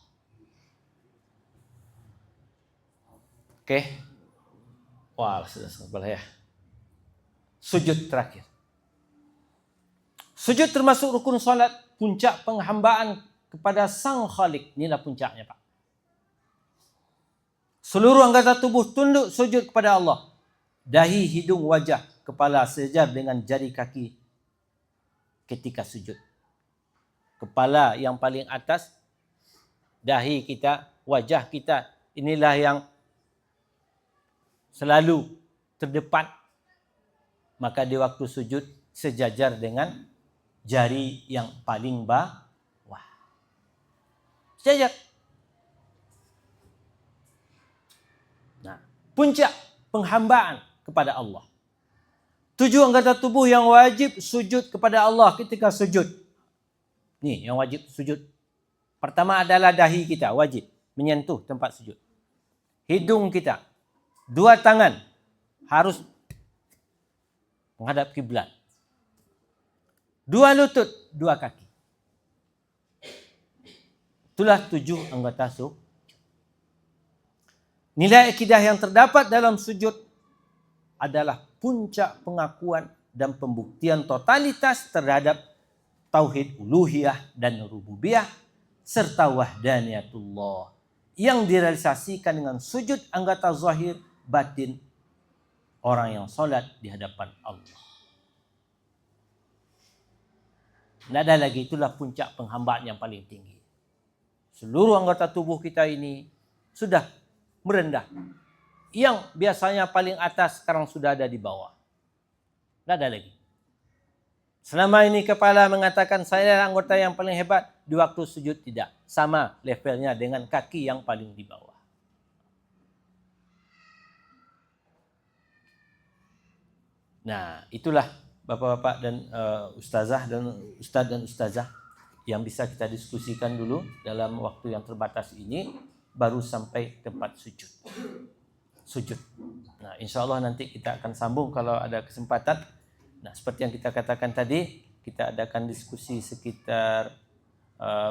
Oke. Wah, sudah sebelah ya. Sujud terakhir. Sujud termasuk rukun salat, puncak penghambaan kepada Sang Khalik. Inilah puncaknya, Pak. Seluruh anggota tubuh tunduk sujud kepada Allah. Dahi, hidung, wajah, kepala sejajar dengan jari kaki ketika sujud. Kepala yang paling atas, dahi kita, wajah kita, inilah yang selalu terdepan. Maka di waktu sujud sejajar dengan jari yang paling bawah. Sejajar. Nah, puncak penghambaan kepada Allah. 7 anggota tubuh yang wajib sujud kepada Allah ketika sujud. Nih yang wajib sujud. Pertama adalah dahi kita, wajib menyentuh tempat sujud. Hidung kita, 2 tangan harus menghadap kiblat. 2 lutut, 2 kaki. Itulah 7 anggota sujud. Nilai akidah yang terdapat dalam sujud adalah puncak pengakuan dan pembuktian totalitas terhadap tauhid uluhiyah dan rububiyah serta wahdaniyatullah yang direalisasikan dengan sujud anggota zahir, batin orang yang solat di hadapan Allah. Tidak ada lagi, itulah puncak penghambaan yang paling tinggi. Seluruh anggota tubuh kita ini sudah merendah. Yang biasanya paling atas sekarang sudah ada di bawah. Tidak ada lagi. Selama ini kepala mengatakan saya adalah anggota yang paling hebat, di waktu sujud tidak. Sama levelnya dengan kaki yang paling di bawah. Nah, itulah Bapak-bapak dan ustazah dan ustaz dan ustazah yang bisa kita diskusikan dulu dalam waktu yang terbatas ini, baru sampai tempat sujud. Nah, insya Allah nanti kita akan sambung kalau ada kesempatan. Nah, seperti yang kita katakan tadi, kita adakan diskusi sekitar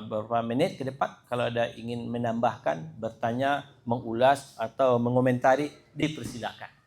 beberapa menit ke depan. Kalau ada ingin menambahkan, bertanya, mengulas atau mengomentari, dipersilakan.